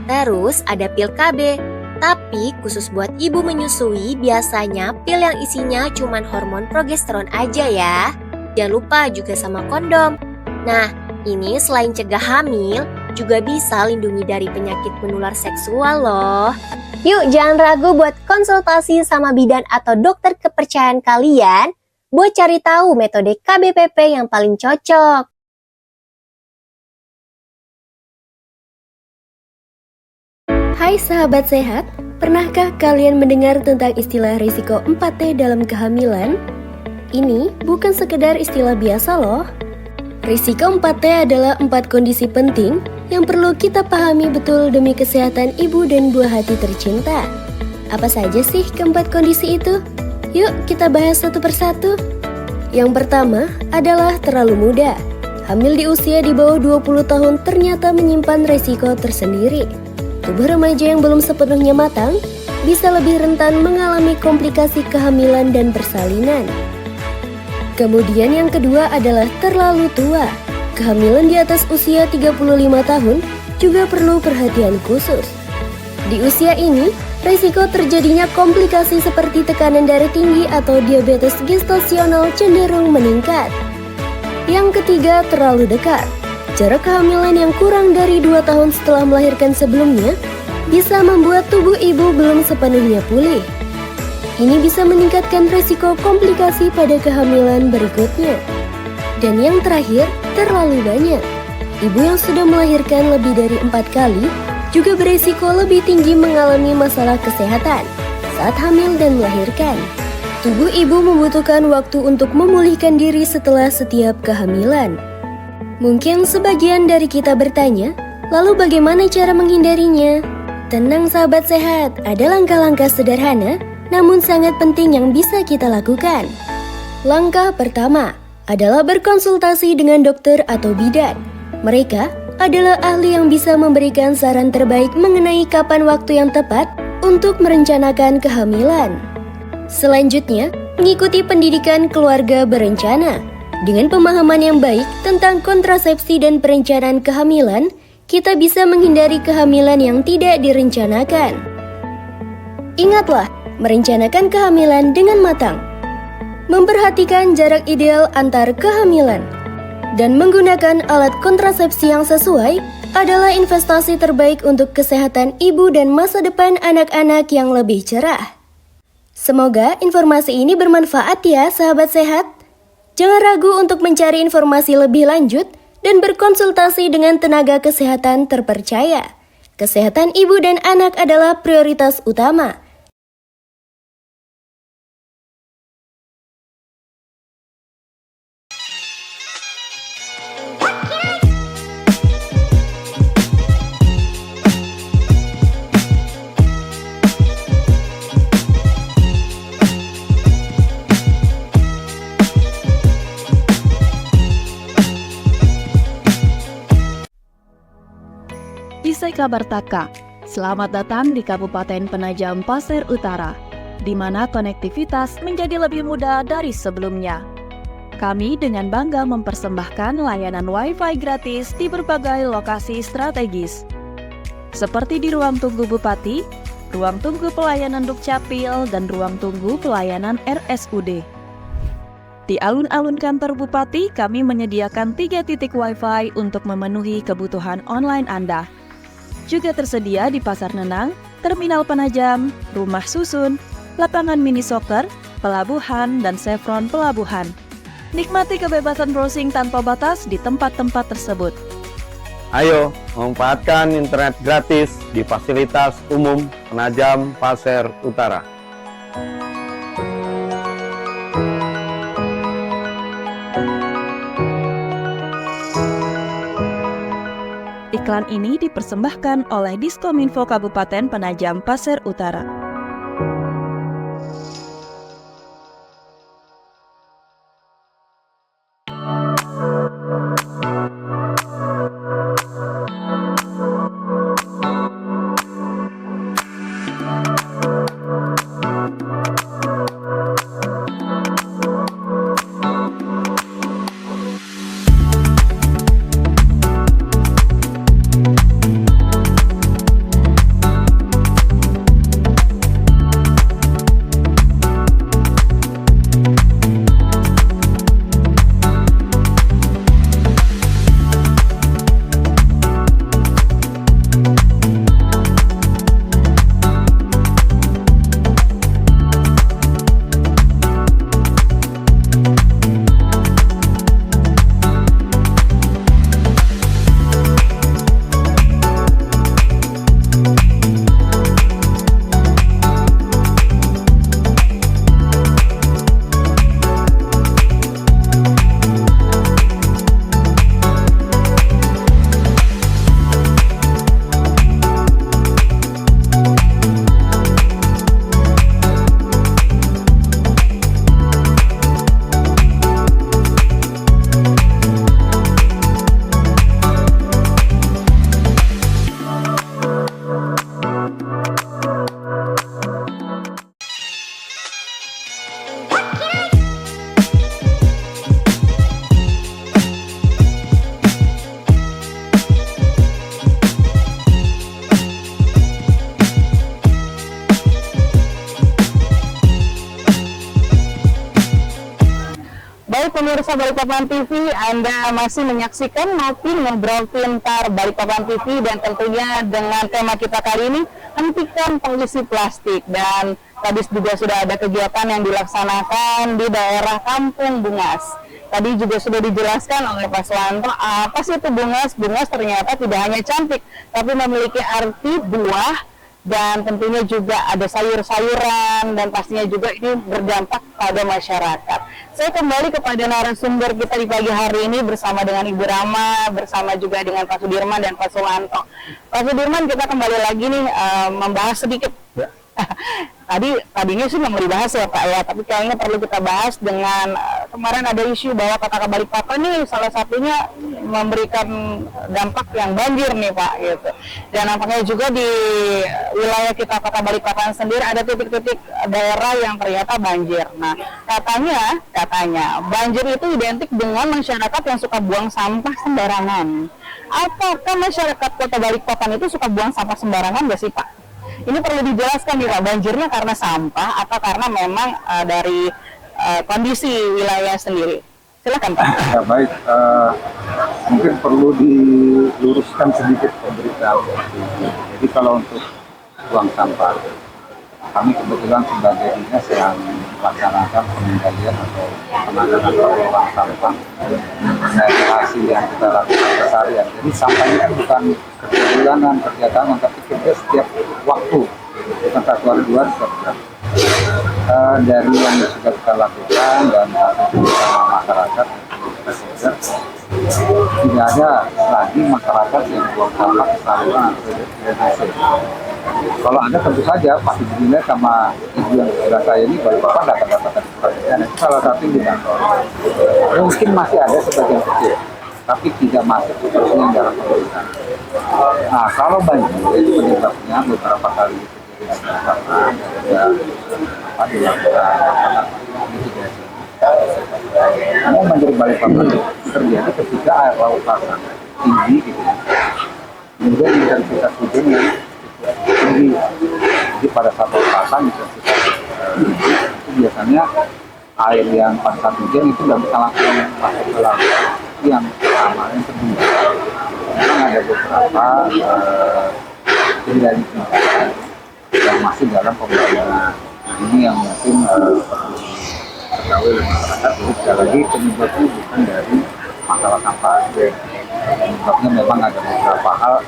Terus ada pil KB. Tapi khusus buat ibu menyusui, biasanya pil yang isinya cuman hormon progesteron aja ya. Jangan lupa juga sama kondom. Nah, ini selain cegah hamil, juga bisa lindungi dari penyakit menular seksual loh. Yuk jangan ragu buat konsultasi sama bidan atau dokter kepercayaan kalian buat cari tahu metode KBPP yang paling cocok. Hai sahabat sehat, pernahkah kalian mendengar tentang istilah risiko 4T dalam kehamilan? Ini bukan sekedar istilah biasa loh. Risiko 4T adalah 4 kondisi penting yang perlu kita pahami betul demi kesehatan ibu dan buah hati tercinta. Apa saja sih keempat kondisi itu? Yuk kita bahas satu persatu. Yang pertama adalah terlalu muda. Hamil di usia di bawah 20 tahun ternyata menyimpan resiko tersendiri. Tubuh remaja yang belum sepenuhnya matang bisa lebih rentan mengalami komplikasi kehamilan dan persalinan. Kemudian yang kedua adalah terlalu tua. Kehamilan di atas usia 35 tahun juga perlu perhatian khusus. Di usia ini, risiko terjadinya komplikasi seperti tekanan darah tinggi atau diabetes gestasional cenderung meningkat. Yang ketiga, terlalu dekat. Jarak kehamilan yang kurang dari 2 tahun setelah melahirkan sebelumnya bisa membuat tubuh ibu belum sepenuhnya pulih. Ini bisa meningkatkan risiko komplikasi pada kehamilan berikutnya. Dan yang terakhir, terlalu banyak. Ibu yang sudah melahirkan lebih dari 4 kali juga berisiko lebih tinggi mengalami masalah kesehatan saat hamil dan melahirkan. Tubuh ibu membutuhkan waktu untuk memulihkan diri setelah setiap kehamilan. Mungkin sebagian dari kita bertanya, lalu bagaimana cara menghindarinya? Tenang sahabat sehat, ada langkah-langkah sederhana namun sangat penting yang bisa kita lakukan. Langkah pertama adalah berkonsultasi dengan dokter atau bidan. Mereka adalah ahli yang bisa memberikan saran terbaik mengenai kapan waktu yang tepat untuk merencanakan kehamilan. Selanjutnya, mengikuti pendidikan keluarga berencana. Dengan pemahaman yang baik tentang kontrasepsi dan perencanaan kehamilan, kita bisa menghindari kehamilan yang tidak direncanakan. Ingatlah, merencanakan kehamilan dengan matang, memperhatikan jarak ideal antar kehamilan, dan menggunakan alat kontrasepsi yang sesuai adalah investasi terbaik untuk kesehatan ibu dan masa depan anak-anak yang lebih cerah. Semoga informasi ini bermanfaat ya sahabat sehat. Jangan ragu untuk mencari informasi lebih lanjut dan berkonsultasi dengan tenaga kesehatan terpercaya. Kesehatan ibu dan anak adalah prioritas utama. Isai kabar Taka, selamat datang di Kabupaten Penajam Pasir Utara, di mana konektivitas menjadi lebih mudah dari sebelumnya. Kami dengan bangga mempersembahkan layanan Wi-Fi gratis di berbagai lokasi strategis, seperti di ruang tunggu Bupati, ruang tunggu pelayanan Dukcapil, dan ruang tunggu pelayanan RSUD. Di alun-alun kantor Bupati, kami menyediakan 3 titik Wi-Fi untuk memenuhi kebutuhan online Anda. Juga tersedia di Pasar Nenang, Terminal Penajam, Rumah Susun, lapangan mini soccer, pelabuhan, dan Chevron Pelabuhan. Nikmati kebebasan browsing tanpa batas di tempat-tempat tersebut. Ayo, memanfaatkan internet gratis di fasilitas umum Penajam Pasir Utara. Iklan ini dipersembahkan oleh Diskominfo Kabupaten Penajam Pasir Utara. pemirsa Balikpapan TV, Anda masih menyaksikan Ngopi Ngobrol Pintar Balikpapan TV, dan tentunya dengan tema kita kali ini, hentikan polusi plastik. Dan tadi juga sudah ada kegiatan yang dilaksanakan di daerah Kampung Bungas. Tadi juga sudah dijelaskan oleh Pak Suwanto, apa sih itu bungas? Bungas ternyata tidak hanya cantik, tapi memiliki arti buah, dan tentunya juga ada sayur-sayuran, dan pastinya juga ini berdampak pada masyarakat. Saya kembali kepada narasumber kita di pagi hari ini bersama dengan Ibu Rama, bersama juga dengan Pak Sudirman dan Pak Suwanto. Pak Sudirman, kita kembali lagi nih membahas sedikit. Tadinya sih mau dibahas ya Pak ya, tapi kayaknya perlu kita bahas dengan kemarin ada isu bahwa Kota Balikpapan ini salah satunya memberikan dampak yang banjir nih Pak gitu. Dan nampaknya juga di wilayah kita Kota Balikpapan sendiri ada titik-titik daerah yang ternyata banjir. Nah, katanya banjir itu identik dengan masyarakat yang suka buang sampah sembarangan. Apakah masyarakat Kota Balikpapan itu suka buang sampah sembarangan nggak sih Pak? Ini perlu dijelaskan nih Pak, banjirnya karena sampah atau karena memang dari kondisi wilayah sendiri? Silakan Pak. Ya, baik, mungkin perlu diluruskan sedikit pemberitaan. Jadi kalau untuk buang sampah, kami kebetulan sebagai dinas yang melaksanakan pengendalian atau penanganan buang sampah dari hasil yang kita lakukan keseharian. Jadi sampah ini kan bukan kerja bulanan, kerja tahunan, tapi kerja setiap waktu, bukan satu hari dua hari, setiap hari. Dari yang sudah kita lakukan dan hasil bersama masyarakat, kita sadar tidak ada lagi masyarakat yang buang sampah ke saluran atau drainase. Kalau ada tentu saja pasti dinilai sama ibu yang sebelah saya ini, Balikpapan dapat perhatian. Itu salah satu indikator. Mungkin masih ada sebagian kecil, tapi tidak masuk seperti yang dalam pemerintahan. Nah, kalau banjir itu penyebabnya beberapa kali mitigasi. Karena banjir Balikpapan terjadi ketika air laut pasang tinggi gitu. Kemudian intensitas hujan yang tinggi. Jadi pada saat pasang intensitas itu biasanya air yang pada saat hujan itu sudah bisa langsung masuk ke laut. Yang pertama, yang kedua, memang ada beberapa kendali yang masih dalam pembangunan. Ini yang mungkin ketahui oleh masyarakat. Jadi sekali lagi penyebabnya bukan dari masalah sampah. Penyebabnya memang ada beberapa hal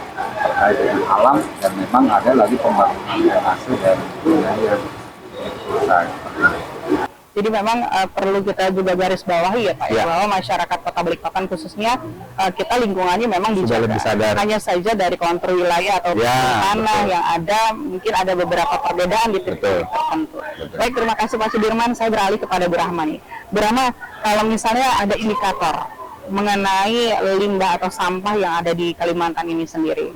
terkait dengan alam, dan memang ada lagi pembangunan drainase dan wilayah yang selesai. Jadi memang perlu kita juga garis bawahi ya Pak, ya, bahwa masyarakat Kota Balikpapan khususnya kita lingkungannya memang dijaga. Hanya saja dari kontur wilayah atau tanah yang ada, mungkin ada beberapa perbedaan di titik tertentu. Baik, terima kasih Pak Sudirman. Saya beralih kepada Bu Rahma nih. Bu Rahma, kalau misalnya ada indikator mengenai limbah atau sampah yang ada di Kalimantan ini sendiri,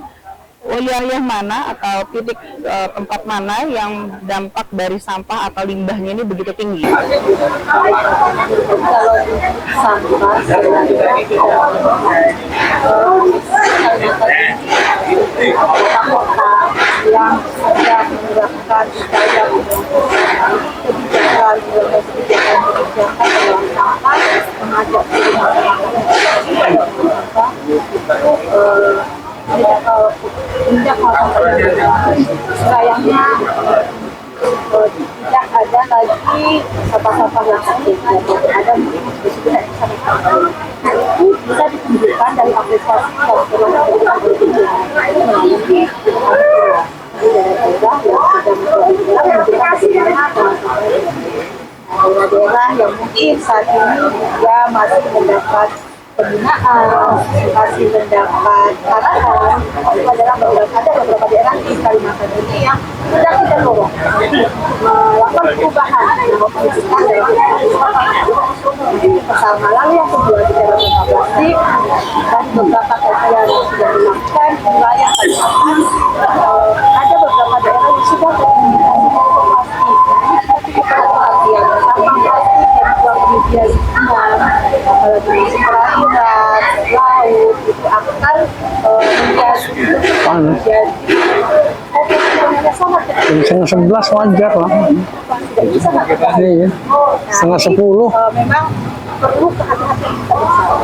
wilayah mana atau titik tempat mana yang dampak dari sampah atau limbahnya ini begitu tinggi? Kalau sampah kota-kota yang sudah menerapkan upaya kebijakan dalam sampah, mengajak sayangnya tidak ada lagi sampah-sampah yang tertutup. Ada mungkin sudah disampaikan. Nah, itu bisa ditunjukkan dari aplikasi yang telah diberikan melalui daerah yang sudah yang mungkin saat ini juga masih mendapat pembinaan, masih mendapat arahan. Itu adalah beberapa daerah di Kalimantan ini yang sedang kita dorong melakukan perubahan, mewujudkan pertama. Lalu yang kedua, di dalam plastik dan beberapa kajian yang sudah dilakukan di wilayah Kalimantan, ada beberapa daerah yang sudah terindikasi plastik. Perhatian sampah plastik yang dibuang di media lingkungan, apalagi di perairan, laut, itu akan menjadi sangat kecil. 11 wajar lah. Tidak bisa Iya, setengah 10. Memang perlu kehati-hatian kita bersama.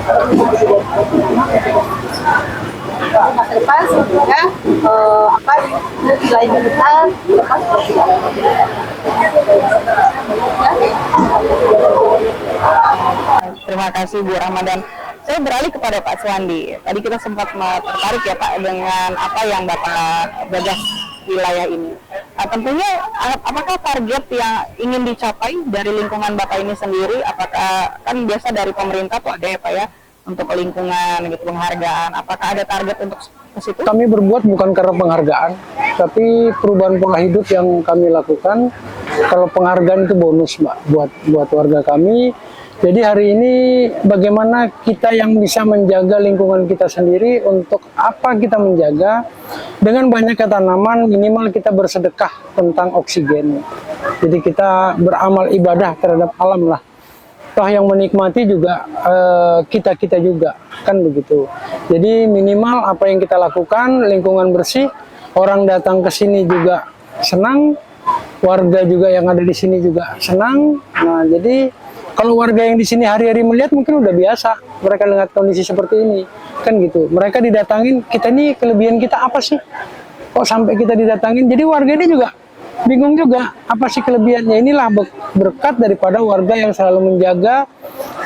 Masa depan sehingga nilai kita lepas Terima kasih Bu Ramadan. Saya beralih kepada Pak Suwandi. Tadi kita sempat tertarik ya Pak dengan apa yang Bapak gagas wilayah ini. Tentunya apakah target yang ingin dicapai dari lingkungan Bapak ini sendiri? Apakah kan biasa dari pemerintah tuh ada ya Pak ya untuk lingkungan gitu penghargaan. Apakah ada target untuk ke situ? Kami berbuat bukan karena penghargaan, tapi perubahan pola hidup yang kami lakukan. Kalau penghargaan itu bonus Mbak buat warga kami. Jadi hari ini bagaimana kita yang bisa menjaga lingkungan kita sendiri, untuk apa kita menjaga dengan banyaknya tanaman, minimal kita bersedekah tentang oksigen. Jadi kita beramal ibadah terhadap alam lah. Toh yang menikmati juga kita juga, kan begitu. Jadi minimal apa yang kita lakukan, lingkungan bersih, orang datang ke sini juga senang, warga juga yang ada di sini juga senang. Nah jadi kalau warga yang di sini hari-hari melihat mungkin udah biasa mereka lihat kondisi seperti ini, kan gitu. Mereka didatangin, kita ini kelebihan kita apa sih? Kok sampai kita didatangin? Jadi warga ini juga bingung juga, apa sih kelebihannya? Inilah berkat daripada warga yang selalu menjaga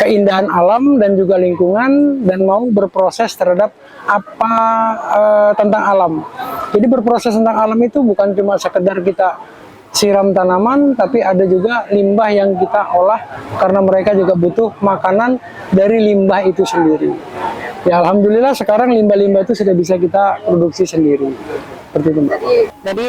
keindahan alam dan juga lingkungan dan mau berproses terhadap tentang alam. Jadi berproses tentang alam itu bukan cuma sekedar kita siram tanaman, tapi ada juga limbah yang kita olah karena mereka juga butuh makanan dari limbah itu sendiri. Ya alhamdulillah sekarang limbah-limbah itu sudah bisa kita produksi sendiri. Seperti itu, Mbak. Jadi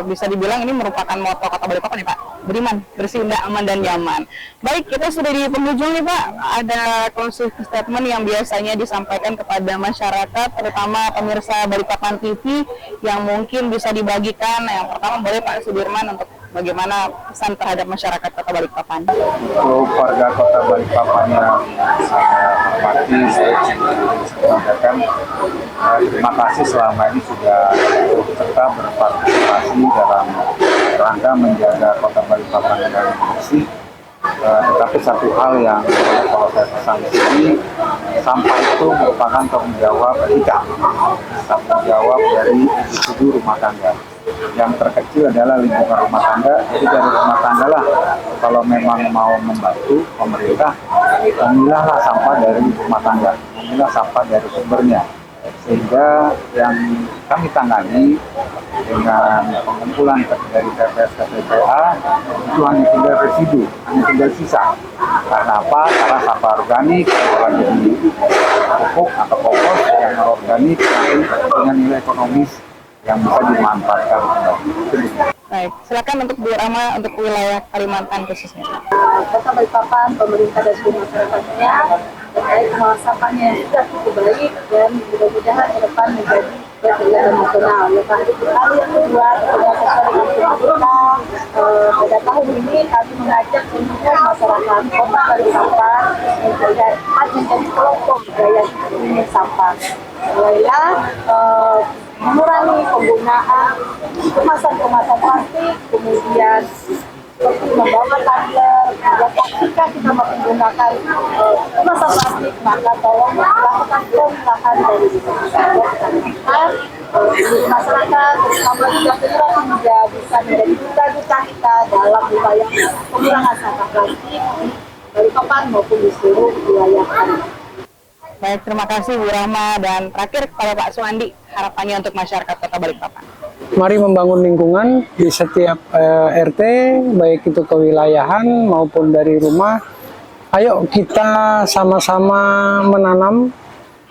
bisa dibilang ini merupakan moto Kota Balikpapan ya Pak, beriman, bersih, indah, aman, dan nyaman. Baik, kita sudah di penghujung nih Pak. Ada closing statement yang biasanya disampaikan kepada masyarakat, terutama pemirsa Balikpapan TV, yang mungkin bisa dibagikan. Yang pertama boleh Pak Sudirman untuk bagaimana pesan terhadap masyarakat Kota Balikpapan. Untuk warga Kota Balikpapan yang saya hormati, saya sampaikan terima kasih selama ini sudah serta berpartisipasi dalam rangka menjaga Kota Balikpapan yang bersih. Tetapi satu hal yang kalau saya pesan di sini, sampah itu merupakan tanggung jawab kita, tanggung jawab dari individu rumah tangga. Yang terkecil adalah lingkungan rumah tangga. Jadi dari rumah tangga lah, kalau memang mau membantu pemerintah, memilahlah sampah dari rumah tangga, memilah sampah dari sumbernya. Sehingga yang kami tangani dengan pengumpulan dari TPS ke TPA itu hanya tinggal residu, hanya tinggal sisa. Karena apa? Karena sampah organik kalau jadi pupuk atau kompos yang organik dengan nilai ekonomis yang bisa dimanfaatkan. Baik, silakan untuk Bu Rama untuk wilayah Kalimantan khususnya. Kota Balikpapan, pemerintah dan seluruh masyarakatnya terkait pengelolaan sampahnya yang sudah cukup baik dan mudah-mudahan ke depan menjadi berkelanjutan nasional. Hal yang kedua, sesuai dengan kita pada tahun ini kami mengajak seluruh masyarakat Kota Balikpapan menjadi kelompok budaya minum sampah. Mulailah mengurangi penggunaan kemasan plastik, kemudian seperti membawa tumbler. Jika kita menggunakan kemasan plastik, maka tolong lakukan pemilahan dari masyarakat, terutama juga generasi muda bisa menjadi duta-duta kita dalam upaya pengurangan sampah plastik di Balikpapan maupun di seluruh wilayah kami. Baik, terima kasih Bu Rama, dan terakhir kepada Pak Suwandi, harapannya untuk masyarakat Kota Balikpapan. Mari membangun lingkungan di setiap RT, baik itu kewilayahan maupun dari rumah. Ayo kita sama-sama menanam,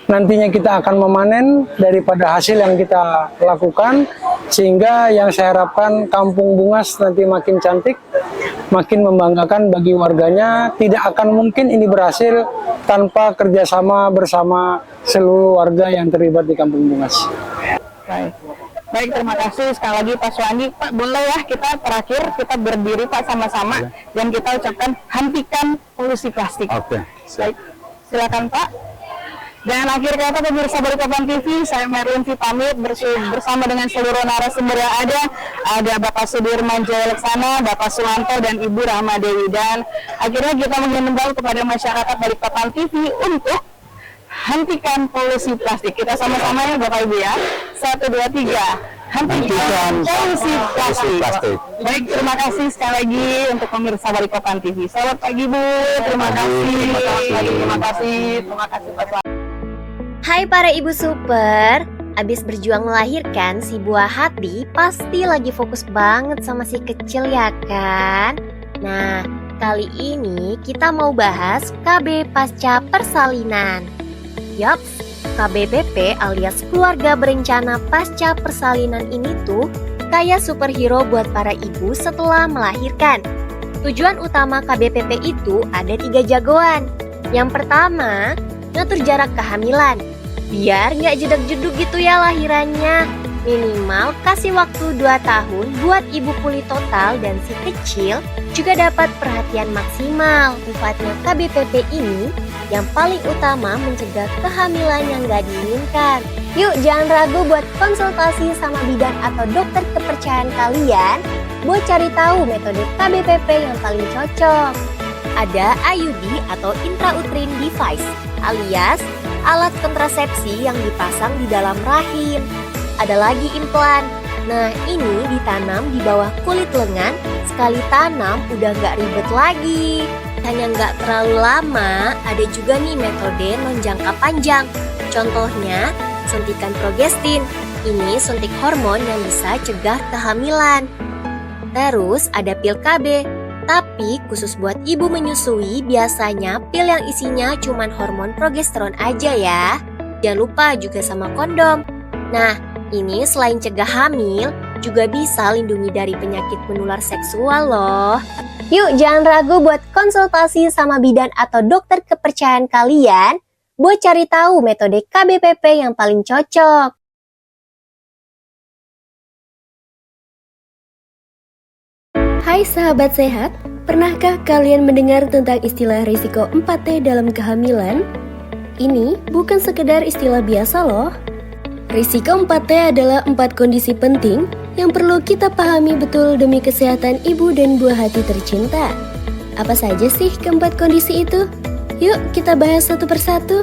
nantinya kita akan memanen daripada hasil yang kita lakukan, sehingga yang saya harapkan Kampung Bungas nanti makin cantik, makin membanggakan bagi warganya. Tidak akan mungkin ini berhasil tanpa kerjasama bersama seluruh warga yang terlibat di Kampung Bungas. Baik, terima kasih sekali lagi Pak Suwandi. Pak, boleh ya kita terakhir kita berdiri Pak sama-sama dan kita ucapkan hentikan polusi plastik. Oke. Baik, silakan Pak. Dan akhir kata pemirsa Balikpapan TV, saya Merlin pamit bersama dengan seluruh narasumber yang ada. Ada Bapak Sudirman Jaya Laksana, Bapak Suwanto, dan Ibu Rahma Dewi. Dan akhirnya kita menghimbau kepada masyarakat Balikpapan TV untuk hentikan polusi plastik. Kita sama-sama ya Bapak Ibu ya. 1, 2, 3. Hentikan polusi plastik. Baik, terima kasih sekali lagi untuk pemirsa Balikpapan TV. Selamat pagi Bu, terima kasih. Terima kasih Pak. Hai para ibu super, abis berjuang melahirkan si buah hati pasti lagi fokus banget sama si kecil ya kan? Nah, kali ini kita mau bahas KB pasca persalinan. Yops, KBPP alias keluarga berencana pasca persalinan ini tuh kayak superhero buat para ibu setelah melahirkan. Tujuan utama KBPP itu ada 3 jagoan. Yang pertama, ngatur jarak kehamilan. Biar nggak jeduk-jeduk gitu ya lahirannya. Minimal kasih waktu 2 tahun buat ibu pulih total dan si kecil juga dapat perhatian maksimal. Manfaatnya KBPP ini yang paling utama mencegah kehamilan yang nggak diinginkan. Yuk jangan ragu buat konsultasi sama bidan atau dokter kepercayaan kalian buat cari tahu metode KBPP yang paling cocok. Ada IUD atau intrauterine device alias alat kontrasepsi yang dipasang di dalam rahim. Ada lagi implan. Nah ini ditanam di bawah kulit lengan. Sekali tanam udah nggak ribet lagi. Hanya nggak terlalu lama. Ada juga nih metode non-jangka panjang. Contohnya suntikan progestin. Ini suntik hormon yang bisa cegah kehamilan. Terus ada pil KB. Tapi khusus buat ibu menyusui, biasanya pil yang isinya cuman hormon progesteron aja ya. Jangan lupa juga sama kondom. Nah, ini selain cegah hamil, juga bisa lindungi dari penyakit menular seksual loh. Yuk jangan ragu buat konsultasi sama bidan atau dokter kepercayaan kalian buat cari tahu metode KBPP yang paling cocok. Hai sahabat sehat, pernahkah kalian mendengar tentang istilah risiko 4T dalam kehamilan? Ini bukan sekedar istilah biasa loh. Risiko 4T adalah 4 kondisi penting yang perlu kita pahami betul demi kesehatan ibu dan buah hati tercinta. Apa saja sih keempat kondisi itu? Yuk kita bahas satu persatu.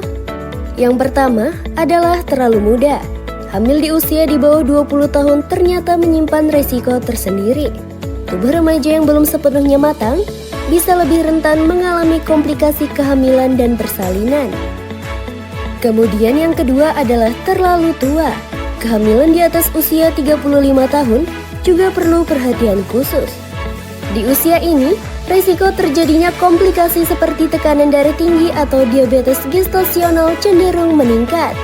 Yang pertama adalah terlalu muda. Hamil di usia di bawah 20 tahun ternyata menyimpan risiko tersendiri. Tubuh remaja yang belum sepenuhnya matang bisa lebih rentan mengalami komplikasi kehamilan dan persalinan. Kemudian yang kedua adalah terlalu tua. Kehamilan di atas usia 35 tahun juga perlu perhatian khusus. Di usia ini, risiko terjadinya komplikasi seperti tekanan darah tinggi atau diabetes gestasional cenderung meningkat.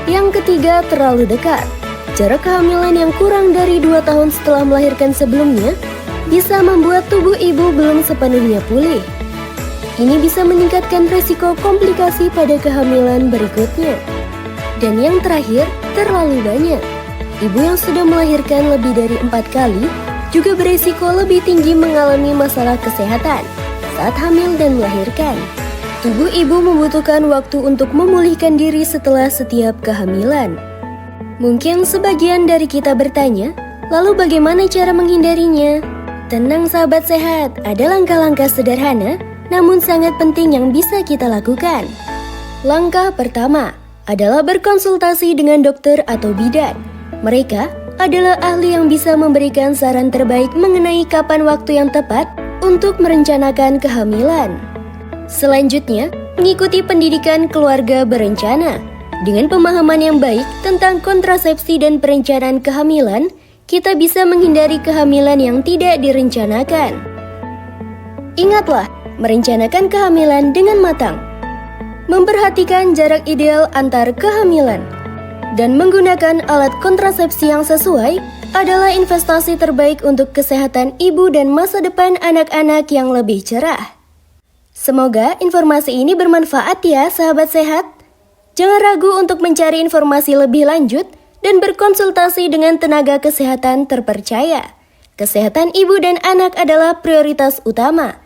Yang ketiga, terlalu dekat. Jarak kehamilan yang kurang dari 2 tahun setelah melahirkan sebelumnya bisa membuat tubuh ibu belum sepenuhnya pulih. Ini bisa meningkatkan risiko komplikasi pada kehamilan berikutnya. Dan yang terakhir, terlalu banyak. Ibu yang sudah melahirkan lebih dari 4 kali juga berisiko lebih tinggi mengalami masalah kesehatan saat hamil dan melahirkan. Tubuh ibu membutuhkan waktu untuk memulihkan diri setelah setiap kehamilan. Mungkin sebagian dari kita bertanya, lalu bagaimana cara menghindarinya? Tenang sahabat sehat, ada langkah-langkah sederhana namun sangat penting yang bisa kita lakukan. Langkah pertama adalah berkonsultasi dengan dokter atau bidan. Mereka adalah ahli yang bisa memberikan saran terbaik mengenai kapan waktu yang tepat untuk merencanakan kehamilan. Selanjutnya, mengikuti pendidikan keluarga berencana. Dengan pemahaman yang baik tentang kontrasepsi dan perencanaan kehamilan, kita bisa menghindari kehamilan yang tidak direncanakan. Ingatlah, merencanakan kehamilan dengan matang, memperhatikan jarak ideal antar kehamilan, dan menggunakan alat kontrasepsi yang sesuai adalah investasi terbaik untuk kesehatan ibu dan masa depan anak-anak yang lebih cerah. Semoga informasi ini bermanfaat ya sahabat sehat. Jangan ragu untuk mencari informasi lebih lanjut dan berkonsultasi dengan tenaga kesehatan terpercaya. Kesehatan ibu dan anak adalah prioritas utama.